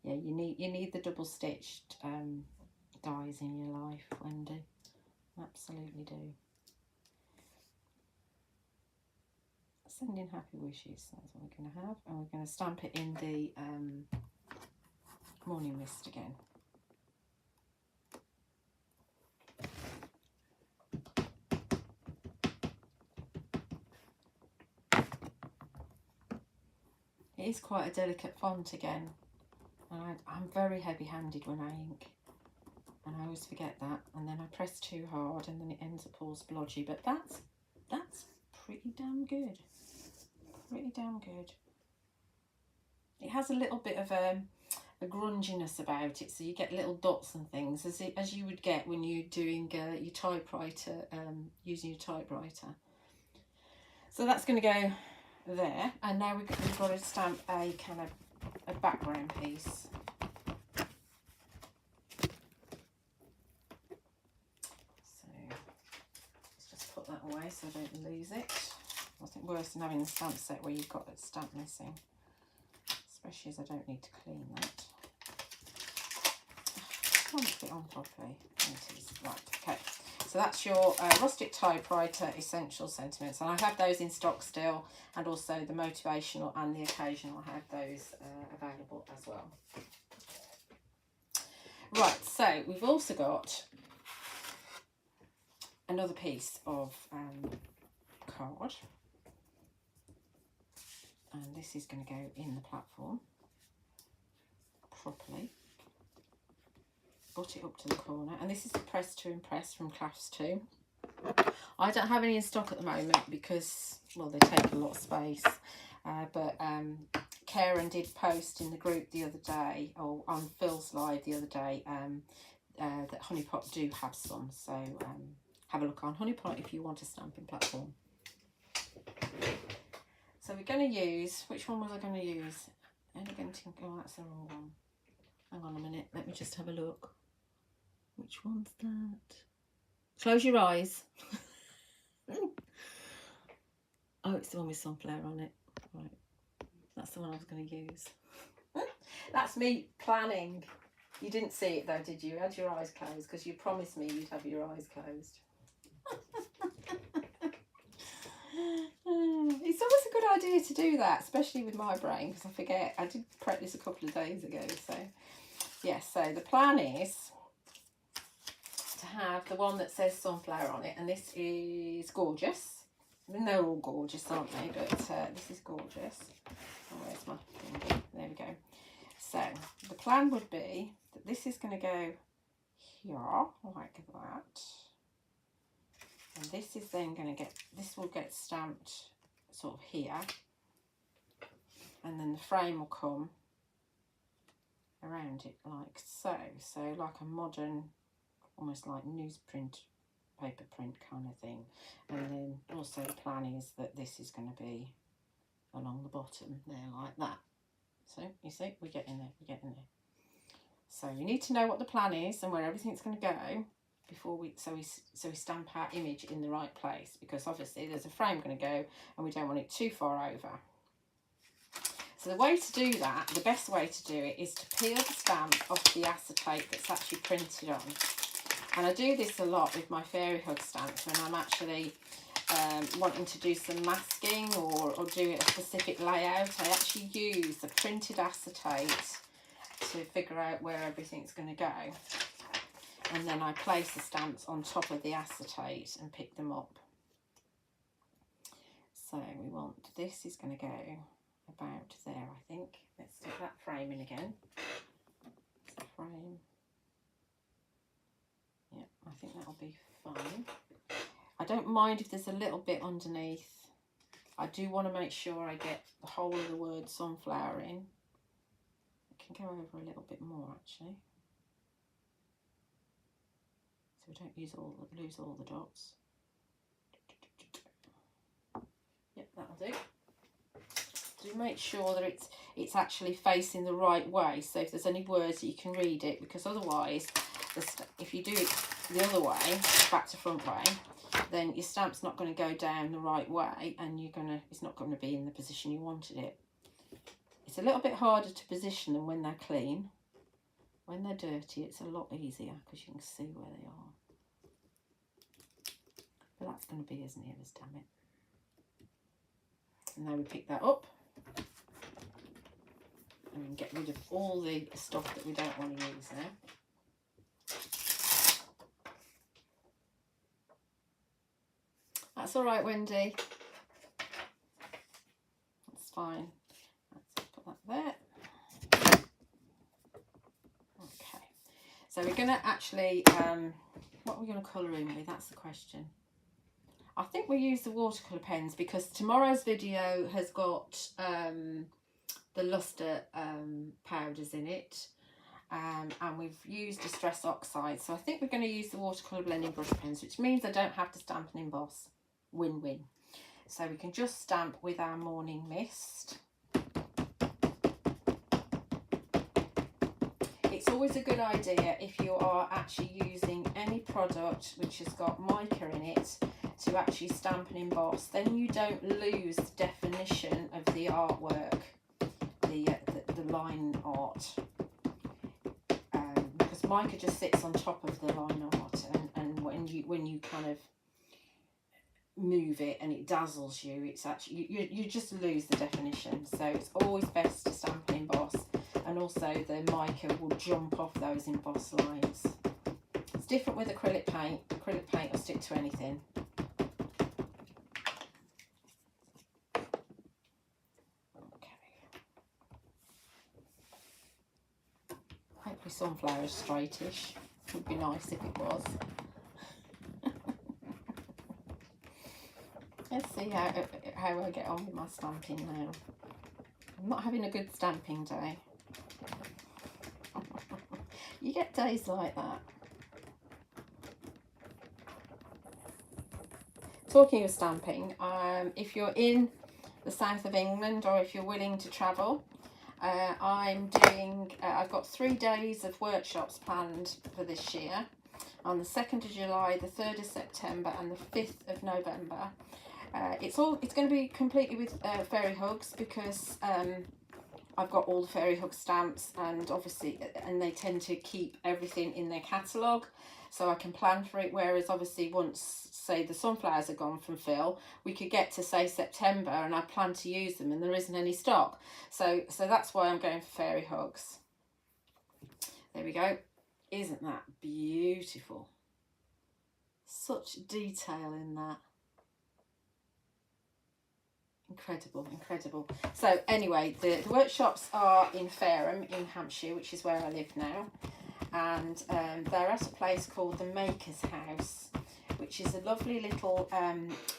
Yeah, you need the double stitched dies in your life, Wendy. Absolutely do. Sending happy wishes. That's what we're going to have, and we're going to stamp it in the morning mist again. It is quite a delicate font again, and I'm very heavy-handed when I ink, and I always forget that, and then I press too hard and then it ends up all splodgy, but that's pretty damn good. Pretty damn good. It has a little bit of a grunginess about it, so you get little dots and things as you would get when you're doing your typewriter, using your typewriter. So that's going to go there, and now we've got to stamp a kind of a background piece. So let's just put that away so I don't lose it. Nothing worse than having a stamp set where you've got a stamp missing, especially as I don't need to clean that. I want to put it on properly. It is. Right, okay. So that's your Rustic Typewriter Essential Sentiments, and I have those in stock still, and also the motivational and the occasional, I have those available as well. Right, so we've also got another piece of card, and this is going to go in the platform properly. Butt it up to the corner, and this is the Press to Impress from Class 2. I don't have any in stock at the moment because, well, they take a lot of space, but Karen did post in the group the other day, or on Phil's live the other day, that Honeypot do have some, so have a look on Honeypot if you want a stamping platform. So we're going to use, which one was I going to use? Elegant Ink, oh, that's the wrong one. Hang on a minute, let me just have a look. Which one's that? Close your eyes. Oh, it's the one with sunflower on it. Right, that's the one I was going to use. That's me planning. You didn't see it though, did you? You had your eyes closed because you promised me you'd have your eyes closed. It's always a good idea to do that, especially with my brain, because I forget. I did prep this a couple of days ago, so yes. So the plan is to have the one that says sunflower on it, and this is gorgeous. I mean, they're all gorgeous, aren't they? But this is gorgeous. Oh, where's my finger? There we go. So the plan would be that this is going to go here, like that. And this is then going to get, this will get stamped sort of here. And then the frame will come around it like so. So like a modern, almost like newsprint, paper print kind of thing. And then also the plan is that this is going to be along the bottom there like that. So you see, we're getting there, we're getting there. So you need to know what the plan is and where everything's going to go before we stamp our image in the right place, because obviously there's a frame going to go and we don't want it too far over. So the way to do that, the best way to do it, is to peel the stamp off the acetate that's actually printed on. And I do this a lot with my Fairy Hug stamps when I'm actually wanting to do some masking or do a specific layout. I actually use the printed acetate to figure out where everything's going to go. And then I place the stamps on top of the acetate and pick them up. So we want, this is going to go about there, I think. Let's stick that frame in again. Frame. Yep, that'll be fine. I don't mind if there's a little bit underneath. I do want to make sure I get the whole of the word sunflower in. I can go over a little bit more actually, so we don't lose all the dots. Yep, that'll do. Do make sure that it's actually facing the right way, so if there's any words that you can read it, because otherwise if you do it the other way, back to front way, then your stamp's not going to go down the right way, and it's not going to be in the position you wanted it. It's a little bit harder to position them when they're clean. When they're dirty, it's a lot easier because you can see where they are. But that's going to be as near as, damn it. And now we pick that up and get rid of all the stuff that we don't want to use now. That's all right, Wendy. That's fine. Let's put that there. Okay. So we're going to actually, what are we going to colour in with? That's the question. I think we use the watercolour pens because tomorrow's video has got the luster powders in it. And we've used Distress Oxide. So I think we're going to use the watercolour blending brush pens, which means I don't have to stamp and emboss. Win-win. So we can just stamp with our Morning Mist. It's always a good idea if you are actually using any product which has got mica in it to actually stamp and emboss. Then you don't lose the definition of the artwork, the line art. Because mica just sits on top of the line art, and when you kind of move it and it dazzles you, it's actually you just lose the definition. So it's always best to stamp and emboss, and also the mica will jump off those embossed lines. It's different with acrylic paint. Acrylic paint will stick to anything. Hopefully sunflower is straightish. Would be nice if it was. Let's see how I get on with my stamping now. I'm not having a good stamping day. You get days like that. Talking of stamping, if you're in the south of England or if you're willing to travel, I've got 3 days of workshops planned for this year, on the 2nd of July, the 3rd of September and the 5th of November. It's going to be completely with fairy hugs, because I've got all the fairy hug stamps, and obviously, and they tend to keep everything in their catalogue, so I can plan for it. Whereas obviously once, say, the sunflowers are gone from Phil, we could get to, say, September and I plan to use them and there isn't any stock. So that's why I'm going for fairy hugs. There we go. Isn't that beautiful? Such detail in that. Incredible, incredible. So anyway, the workshops are in Fareham in Hampshire, which is where I live now, and they're at a place called the Maker's House, which is a lovely little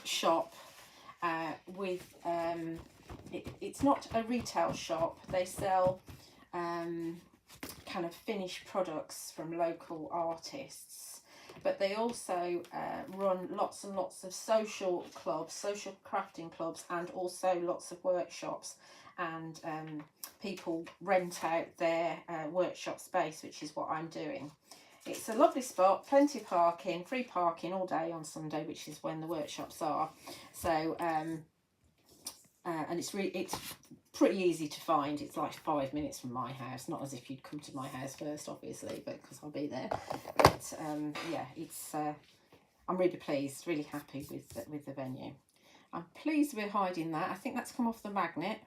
shop with it's not a retail shop. They sell kind of finished products from local artists, but they also run lots and lots of social clubs, social crafting clubs, and also lots of workshops, and people rent out their workshop space, which is what I'm doing. It's a lovely spot, plenty of parking, free parking all day on Sunday, which is when the workshops are. So and it's pretty easy to find. It's like 5 minutes from my house, not as if you'd come to my house first, obviously, but because I'll be there. But yeah, it's I'm really pleased, really happy with the venue. I'm pleased we're hiding that. I think that's come off the magnet,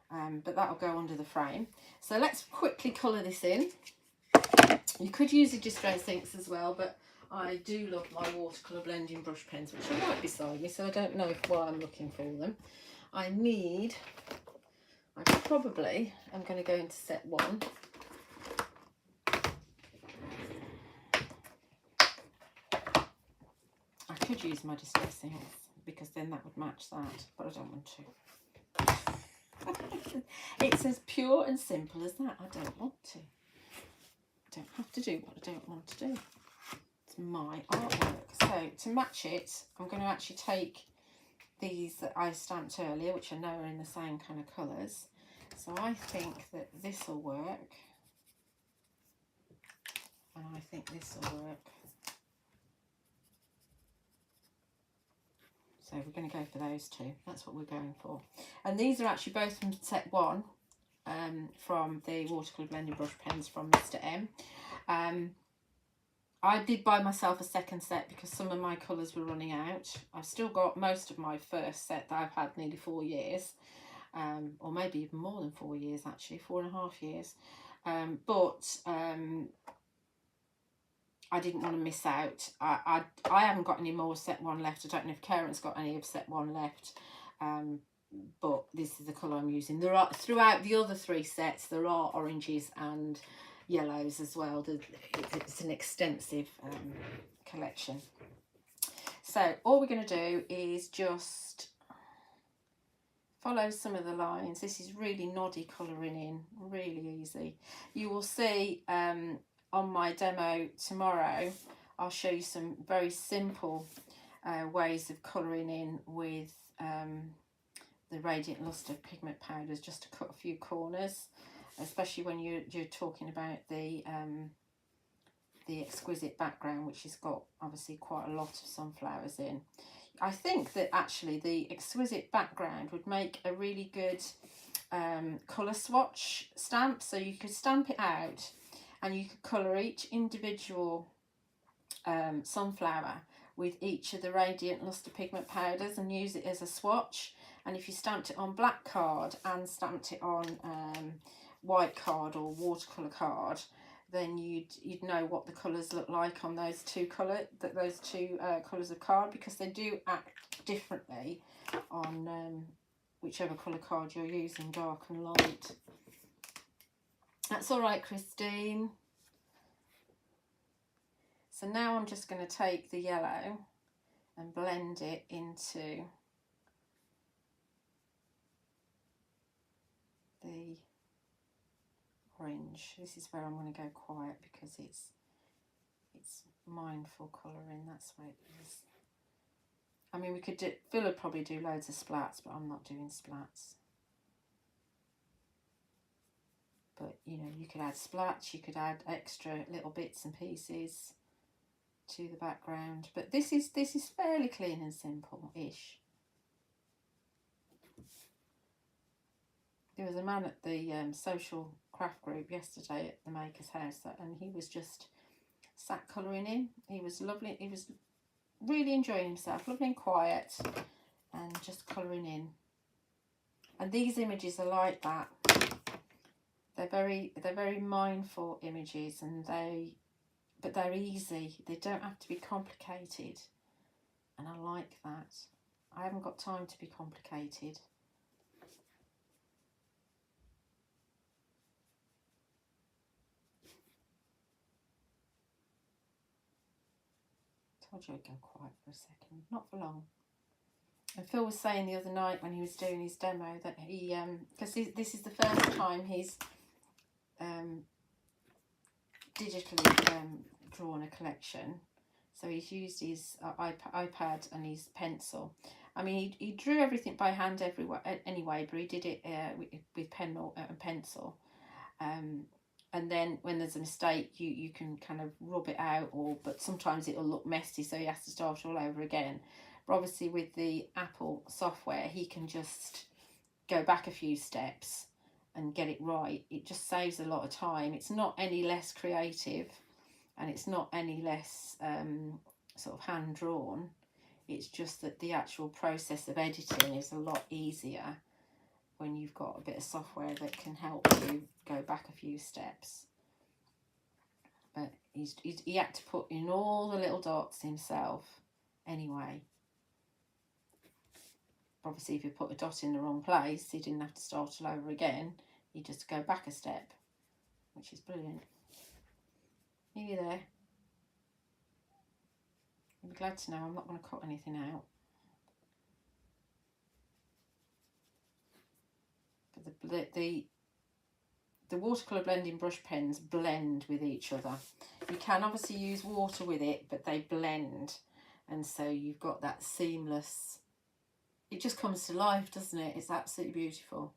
but that'll go under the frame. So let's quickly colour this in. You could use a Distress inks as well, but I do love my watercolour blending brush pens, which are right beside me, so I don't know why I'm looking for them. I probably am going to go into set 1. could use my distress inks because then that would match that, but I don't want to. It's as pure and simple as that. I don't want to. I don't have to do what I don't want to do. It's my artwork. So to match it, I'm going to actually take these that I stamped earlier, which I know are in the same kind of colours. So I think that this will work. And I think this will work. So we're going to go for those two. That's what we're going for. And these are actually both from set 1, from the watercolour blending brush pens from Mr. M. I did buy myself a second set because some of my colours were running out. I've still got most of my first set that I've had nearly 4 years, or maybe even more than 4 years actually, 4.5 years. But I didn't want to miss out. I haven't got any more set 1 left. I don't know if Karen's got any of set 1 left. But this is the colour I'm using. There are, throughout the other 3 sets, there are oranges and yellows as well. It's an extensive collection. So all we're going to do is just follow some of the lines. This is really noddy colouring in, really easy. You will see on my demo tomorrow, I'll show you some very simple ways of colouring in with the Radiant Lustre pigment powders, just to cut a few corners, especially when you're talking about the exquisite background, which has got obviously quite a lot of sunflowers in. I think that actually the exquisite background would make a really good colour swatch stamp. So you could stamp it out and you could colour each individual sunflower with each of the Radiant Lustre pigment powders and use it as a swatch. And if you stamped it on black card and stamped it on white card or watercolour card, then you'd know what the colours look like on those two colours of card, because they do act differently on whichever colour card you're using, dark and light. That's all right, Christine. So now I'm just going to take the yellow and blend it into the orange. This is where I'm going to go quiet because it's mindful colouring. That's where it is. I mean, we could do, Phil would probably do loads of splats, but I'm not doing splats. But you know, you could add splats, you could add extra little bits and pieces to the background. But this is fairly clean and simple-ish. There was a man at the social craft group yesterday at the Maker's House, and he was just sat colouring in. He was lovely. He was really enjoying himself, lovely and quiet, and just colouring in. And these images are like that. They're very mindful images, and but they're easy. They don't have to be complicated, and I like that. I haven't got time to be complicated. Told you I'd go quiet for a second, not for long. And Phil was saying the other night when he was doing his demo that he, because this is the first time he's digitally drawn a collection, so he's used his iPad and his pencil. I mean, he drew everything by hand everywhere anyway, but he did it with pen and pencil. And then when there's a mistake, you can kind of rub it out, but sometimes it'll look messy, so he has to start all over again. But obviously with the Apple software, he can just go back a few steps and get it right. It just saves a lot of time. It's not any less creative, and it's not any less sort of hand drawn. It's just that the actual process of editing is a lot easier when you've got a bit of software that can help you go back a few steps. But he had to put in all the little dots himself anyway. Obviously, if you put a dot in the wrong place, he didn't have to start all over again. You just go back a step, which is brilliant. Are you there? You'll be glad to know I'm not going to cut anything out. But the watercolour blending brush pens blend with each other. You can obviously use water with it, but they blend, and so you've got that seamless, it just comes to life, doesn't it? It's absolutely beautiful.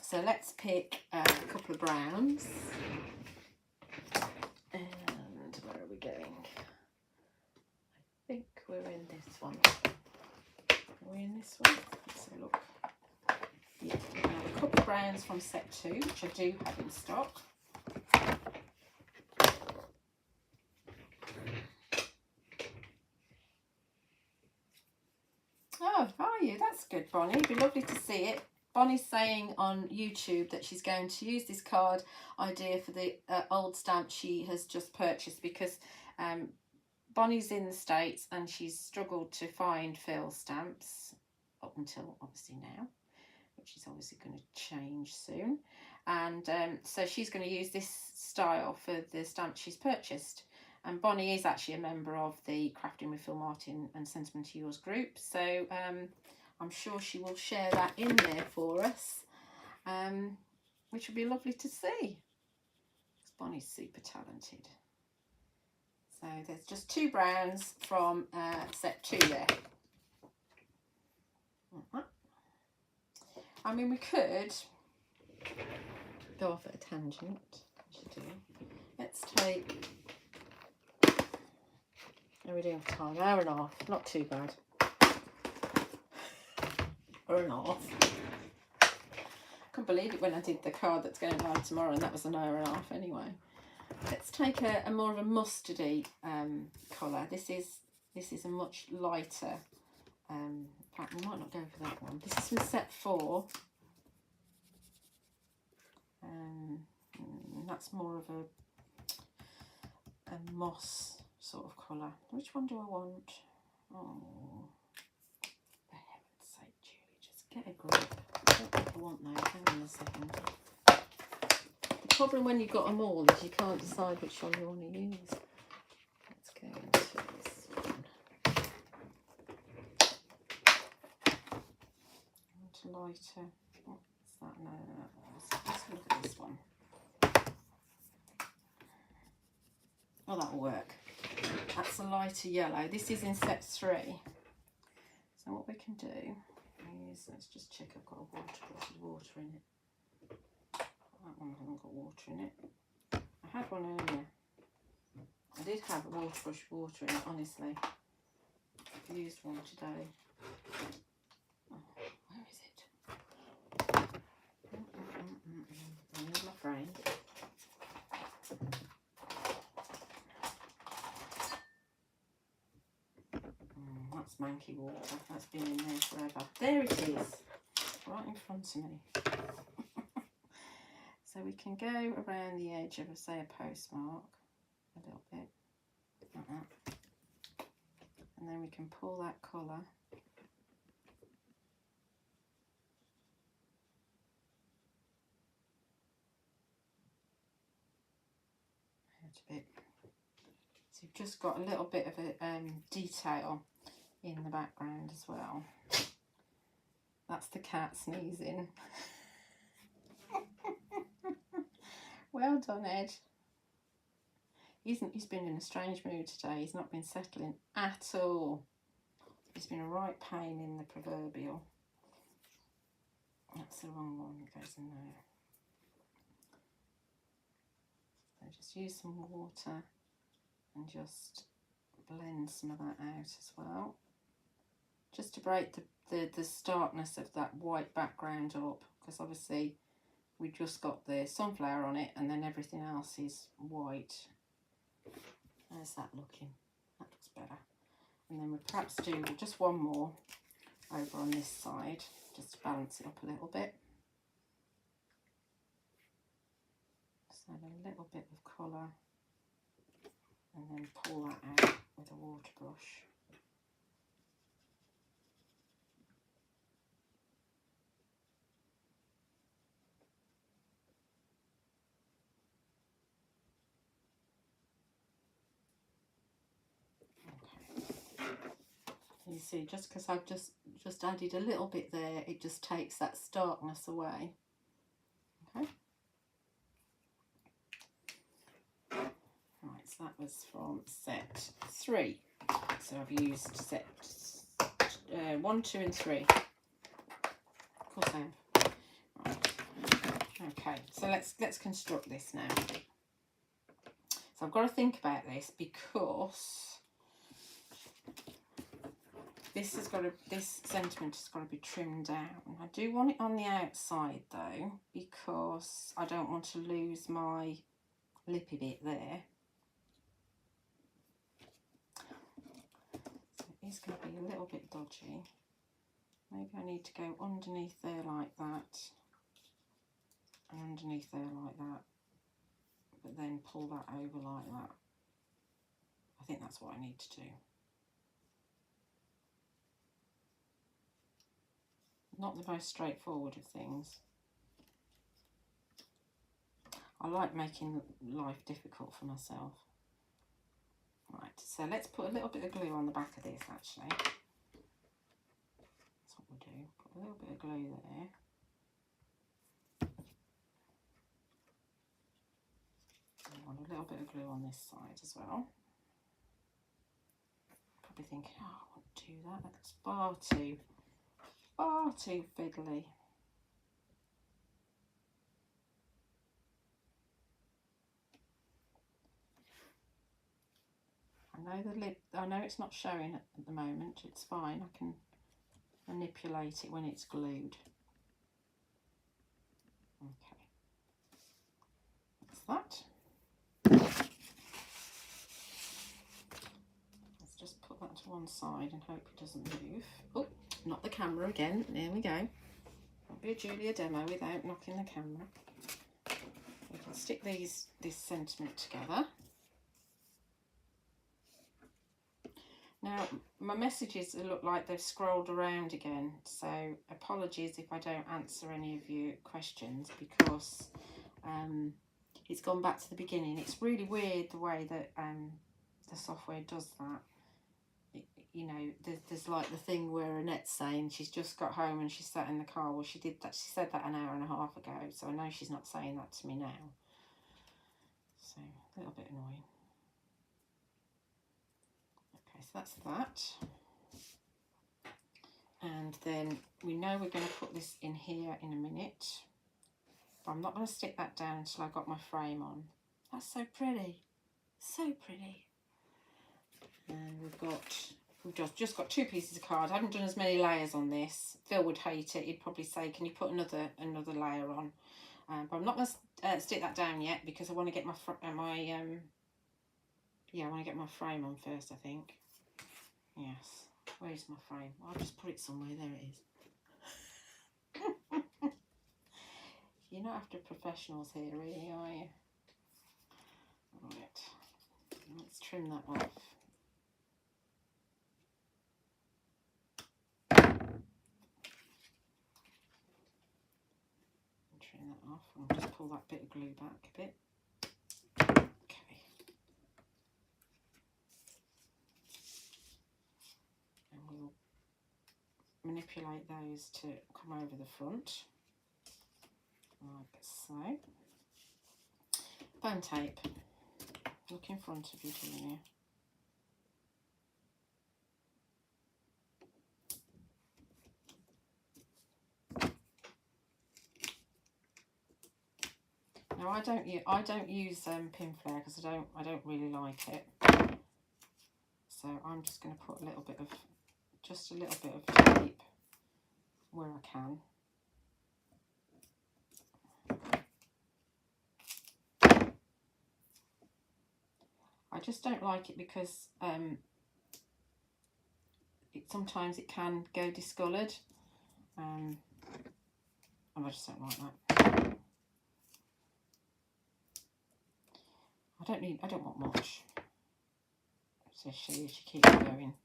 So let's pick a couple of browns. And where are we going? I think we're in this one. Are we in this one? Let's have a look. Yeah, we have a couple of browns from set 2, which I do have in stock. Oh, are you? That's good, Bonnie. It'd be lovely to see it. Bonnie's saying on YouTube that she's going to use this card idea for the old stamp she has just purchased, because Bonnie's in the States and she's struggled to find fill stamps up until obviously now, which is obviously going to change soon. And so she's going to use this style for the stamp she's purchased. And Bonnie is actually a member of the Crafting with Phil Martin and Sentimentally Yours group. So I'm sure she will share that in there for us, which would be lovely to see. Bonnie's super talented. So there's just 2 browns from set 2 there. I mean, we could go off at a tangent. Let's take, how are we doing for time? Hour and a half, not too bad. Hour and a half. I couldn't believe it when I did the card that's going live tomorrow, and that was an hour and a half anyway. Let's take a more of a mustardy colour. This is a much lighter. In fact, we might not go for that one. This is from set 4. That's more of a moss sort of colour. Which one do I want? Oh, for heaven's sake, Julie, just get a grip. I don't think I want those. Hang on a second. The problem when you've got them all is you can't decide which one you want to use. Let's go into this one. Into lighter. What's that? No. Let's look at this one. Oh, that'll work. That's a lighter yellow. This is in set 3. So what we can do is, let's just check I've got a water brush with water in it. That one hasn't got water in it. I had one earlier. I did have a water brush with water in it, honestly. I've used one today. Oh, where is it? There's my frame. That's manky water. That's been in there forever. There it is, right in front of me. So we can go around the edge of, say, a postmark a little bit, like that. And then we can pull that colour out a bit. So you've just got a little bit of a detail in the background as well. That's the cat sneezing. Well done, Ed. He's been in a strange mood today. He's not been settling at all. He's been a right pain in the proverbial. That's the wrong one that goes in there. So just use some water and just blend some of that out as well. Just to break the starkness of that white background up, because obviously we just got the sunflower on it and then everything else is white. How's that looking? That looks better. And then we'll perhaps do just one more over on this side, just to balance it up a little bit. So a little bit of colour, and then pull that out with a water brush. Okay. You see, just because I've just added a little bit there, it just takes that starkness away. Okay. Right, so that was from set 3. So I've used set 1, 2 and 3. Of course I have. Right. Okay, so let's construct this now. So I've got to think about this because this sentiment has got to be trimmed down. I do want it on the outside though, because I don't want to lose my lippy bit there. So it is going to be a little bit dodgy. Maybe I need to go underneath there like that, and underneath there like that, but then pull that over like that. I think that's what I need to do. Not the most straightforward of things. I like making life difficult for myself. Right, so let's put a little bit of glue on the back of this actually. That's what we'll do. Put a little bit of glue there. I want a little bit of glue on this side as well. Probably thinking, oh, I won't do that. That's far too fiddly. I know it's not showing at the moment. It's fine. I can manipulate it when it's glued. Okay. That's that. Let's just put that to one side and hope it doesn't move. Oh, not the camera again. There we go. Won't be a Julia demo without knocking the camera. We can stick this sentiment together. Now, my messages look like they've scrolled around again, so apologies if I don't answer any of your questions, because it's gone back to the beginning. It's really weird the way that the software does that. You know, there's like the thing where Annette's saying she's just got home and she sat in the car. Well, she did that. She said that an hour and a half ago, so I know she's not saying that to me now. So a little bit annoying. Okay, so that's that. And then we know we're going to put this in here in a minute. But I'm not going to stick that down until I've got my frame on. That's so pretty. So pretty. And we've just got 2 pieces of card. I haven't done as many layers on this. Phil would hate it. He'd probably say, can you put another layer on? But I'm not going to stick that down yet, because I want to get my I want to get my frame on first, I think. Yes. Where's my frame? Well, I'll just put it somewhere. There it is. You're not after professionals here, really, are you? Right. Let's trim that off. Trim that off. I'll just pull that bit of glue back a bit. Okay. And we'll manipulate those to come over the front, like so. Bone tape. Look in front of you, Julia. Now I don't use pin flare, because I don't really like it. So I'm just going to put just a little bit of tape where I can. I just don't like it because sometimes it can go discoloured, and I just don't like that. I don't want much. So she keeps going.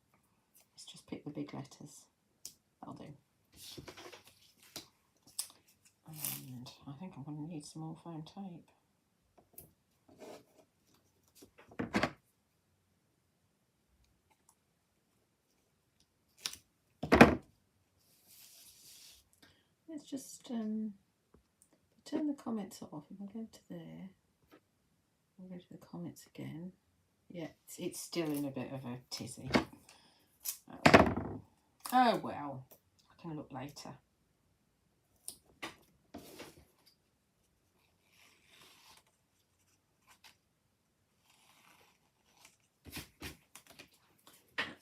Let's just pick the big letters. That'll do. And I think I'm going to need some more foam tape. let's just turn the comments off. If I go to there, I'll go to the comments again. Yeah, it's still in a bit of a tizzy. Oh well, I can look later.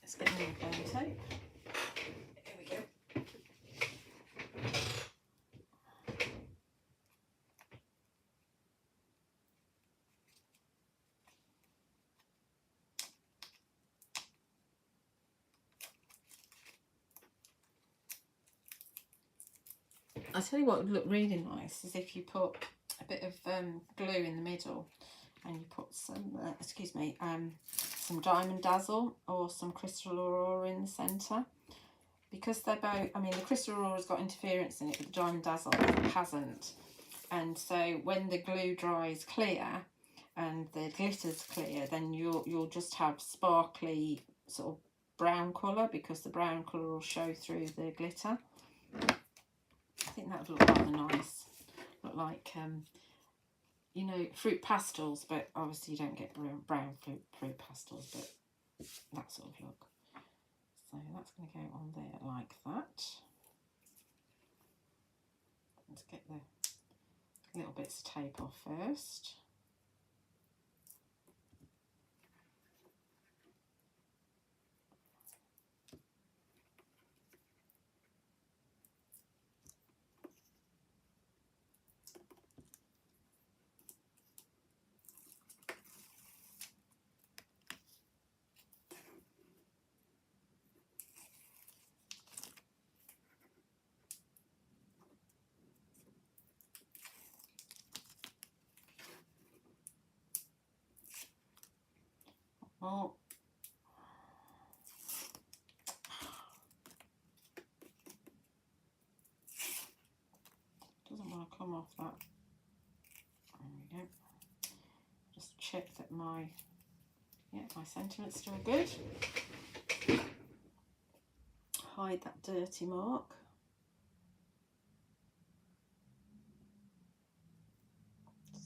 Let's get the bone tape. Here we go. I tell you what would look really nice is if you put a bit of glue in the middle, and you put some, some Diamond Dazzle or some Crystal Aurora in the centre. Because they're both, I mean, the Crystal Aurora's got interference in it, but the Diamond Dazzle hasn't. And so when the glue dries clear and the glitter's clear, then you'll just have sparkly sort of brown colour, because the brown colour will show through the glitter. I think that would look rather nice. Look like, you know, fruit pastels, but obviously you don't get brown fruit pastels, but that sort of look. So that's going to go on there like that. Let's get the little bits of tape off first. Oh, doesn't want to come off that. There we go. Just check that my sentiment's still good. Hide that dirty mark.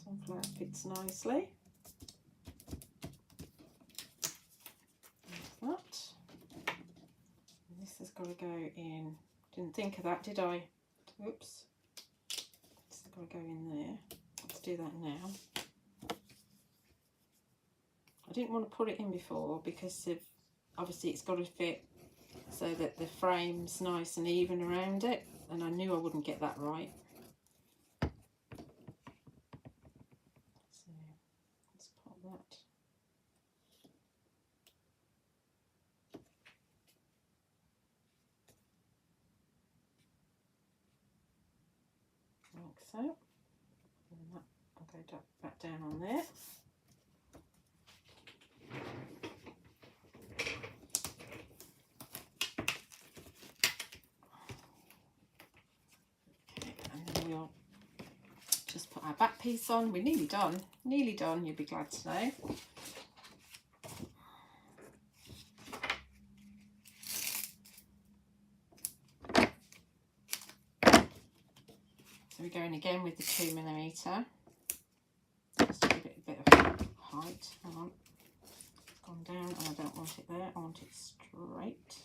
Sunflower fits nicely. That. And this has got to go in. Didn't think of that, did I? Oops. It's got to go in there. Let's do that now. I didn't want to put it in before because obviously it's got to fit so that the frame's nice and even around it, and I knew I wouldn't get that right. So let's pop that. Like so. And that will go back down on there. We'll just put our back piece on. We're nearly done, you'll be glad to know. So we're going again with the 2mm. Just to give it a bit of height. Hang on, it's gone down and I don't want it there, I want it straight.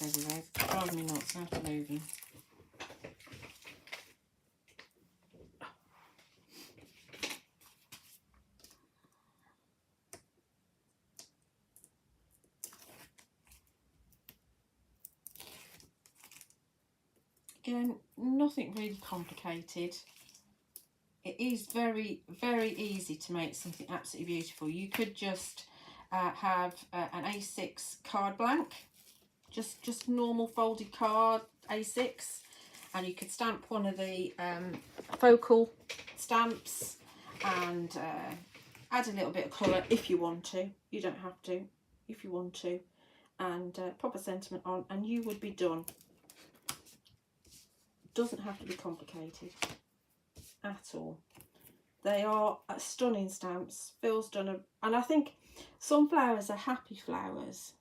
Everywhere. It's driving me nuts, I have to move them. Again, nothing really complicated. It is very, very easy to make something absolutely beautiful. You could just have an A6 card blank. Just normal folded card A6, and you could stamp one of the focal stamps and add a little bit of colour if you want to. You don't have to, if you want to, and pop a sentiment on and you would be done. doesn't have to be complicated at all. They are stunning stamps. Phil's done a, and I think some flowers are happy flowers.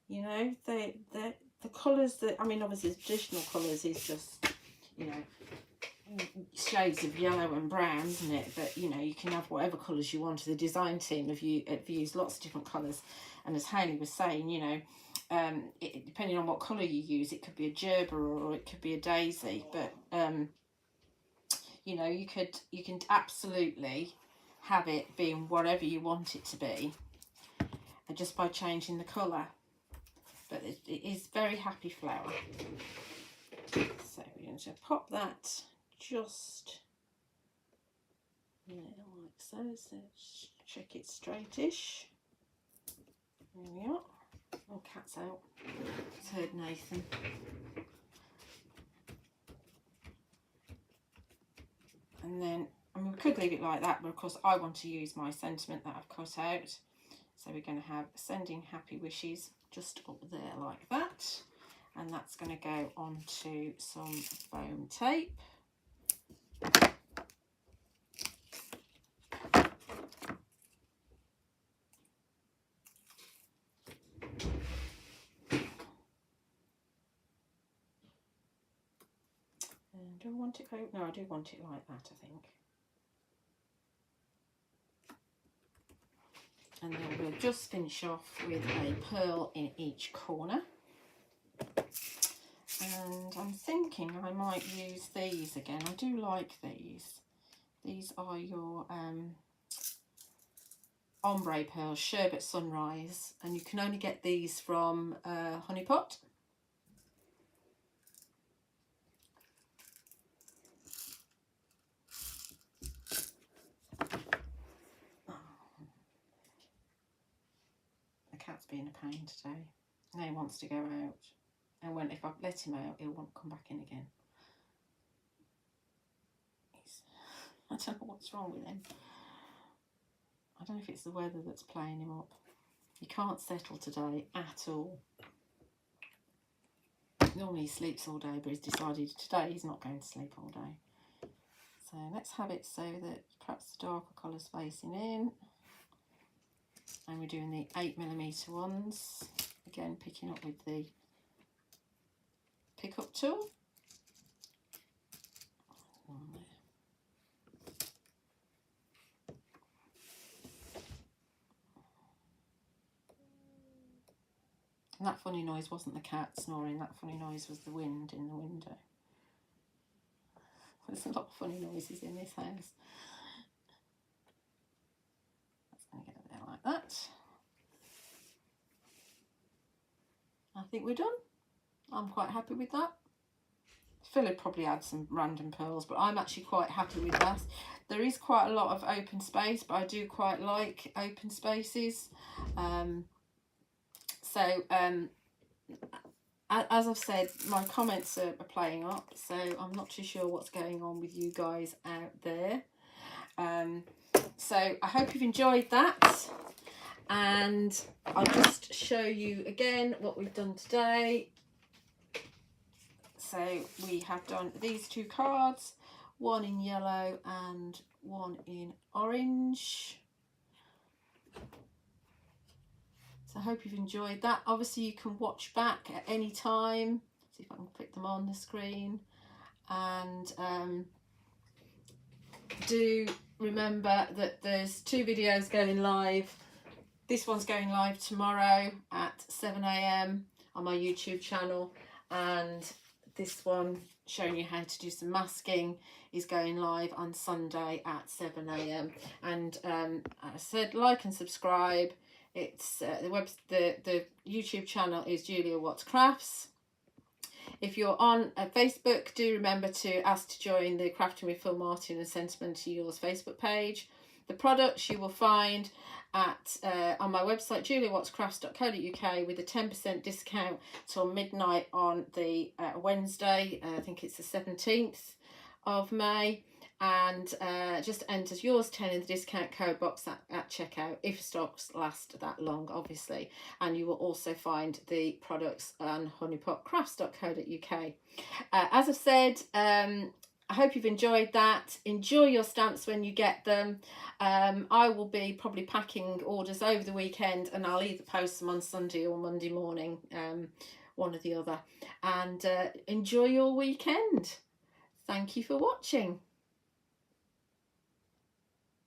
You know, the colours that, I mean, obviously the traditional colours is just, you know, shades of yellow and brown, isn't it? But, you know, you can have whatever colours you want. The design team have used lots of different colours. And as Hayley was saying, you know, depending on what colour you use, it could be a gerber or it could be a daisy. But, you know, you can absolutely have it being whatever you want it to be, just by changing the colour. But it is very happy flower. So we're going to pop that just like so. So check it straightish. There we are. Oh, cat's out. It's heard Nathan. And then, I mean, we could leave it like that, but of course I want to use my sentiment that I've cut out. So we're going to have sending happy wishes just up there like that. And that's going to go onto some foam tape. And do I want it, no, I do want it like that, I think. And then we'll just finish off with a pearl in each corner. And I'm thinking I might use these again. I do like these. These are your ombre pearls, Sherbet Sunrise, and you can only get these from Honeypot. The cat's being a pain today. Now he wants to go out. And when, if I let him out, he'll want to come back in again. I don't know what's wrong with him. I don't know if it's the weather that's playing him up. He can't settle today at all. Normally he sleeps all day, but he's decided today he's not going to sleep all day. So let's have it so that perhaps the darker colours facing in. And we're doing the 8mm ones. Again, picking up with the pick up tool. And that funny noise wasn't the cat snoring, that funny noise was the wind in the window. There's a lot of funny noises in this house. That's going to go there like that. I think we're done. I'm quite happy with that. Phil would probably add some random pearls, but I'm actually quite happy with that. There is quite a lot of open space, but I do quite like open spaces. As I've said, my comments are playing up, so I'm not too sure what's going on with you guys out there. So I hope you've enjoyed that, and I'll just show you again what we've done today. So we have done these two cards, one in yellow and one in orange. So I hope you've enjoyed that. Obviously you can watch back at any time. See if I can put them on the screen. And do remember that there's 2 videos going live. This one's going live tomorrow at 7 AM on my YouTube channel, and this one showing you how to do some masking is going live on Sunday at 7 AM. And I said like and subscribe. It's the YouTube channel is Julia Watts Crafts. If you're on Facebook, do remember to ask to join the Crafting with Phil Martin and Sentimentally Yours Facebook page. The products you will find at on my website juliawattscrafts.co.uk with a 10% discount till midnight on the Wednesday. I think it's the 17th of May. and just enters yours 10 in the discount code box at checkout, if stocks last that long, obviously. And you will also find the products on honeypotcrafts.co.uk. As I've said, I hope you've enjoyed that. Enjoy your stamps when you get them. I will be probably packing orders over the weekend, and I'll either post them on Sunday or Monday morning, one or the other. And enjoy your weekend. Thank you for watching.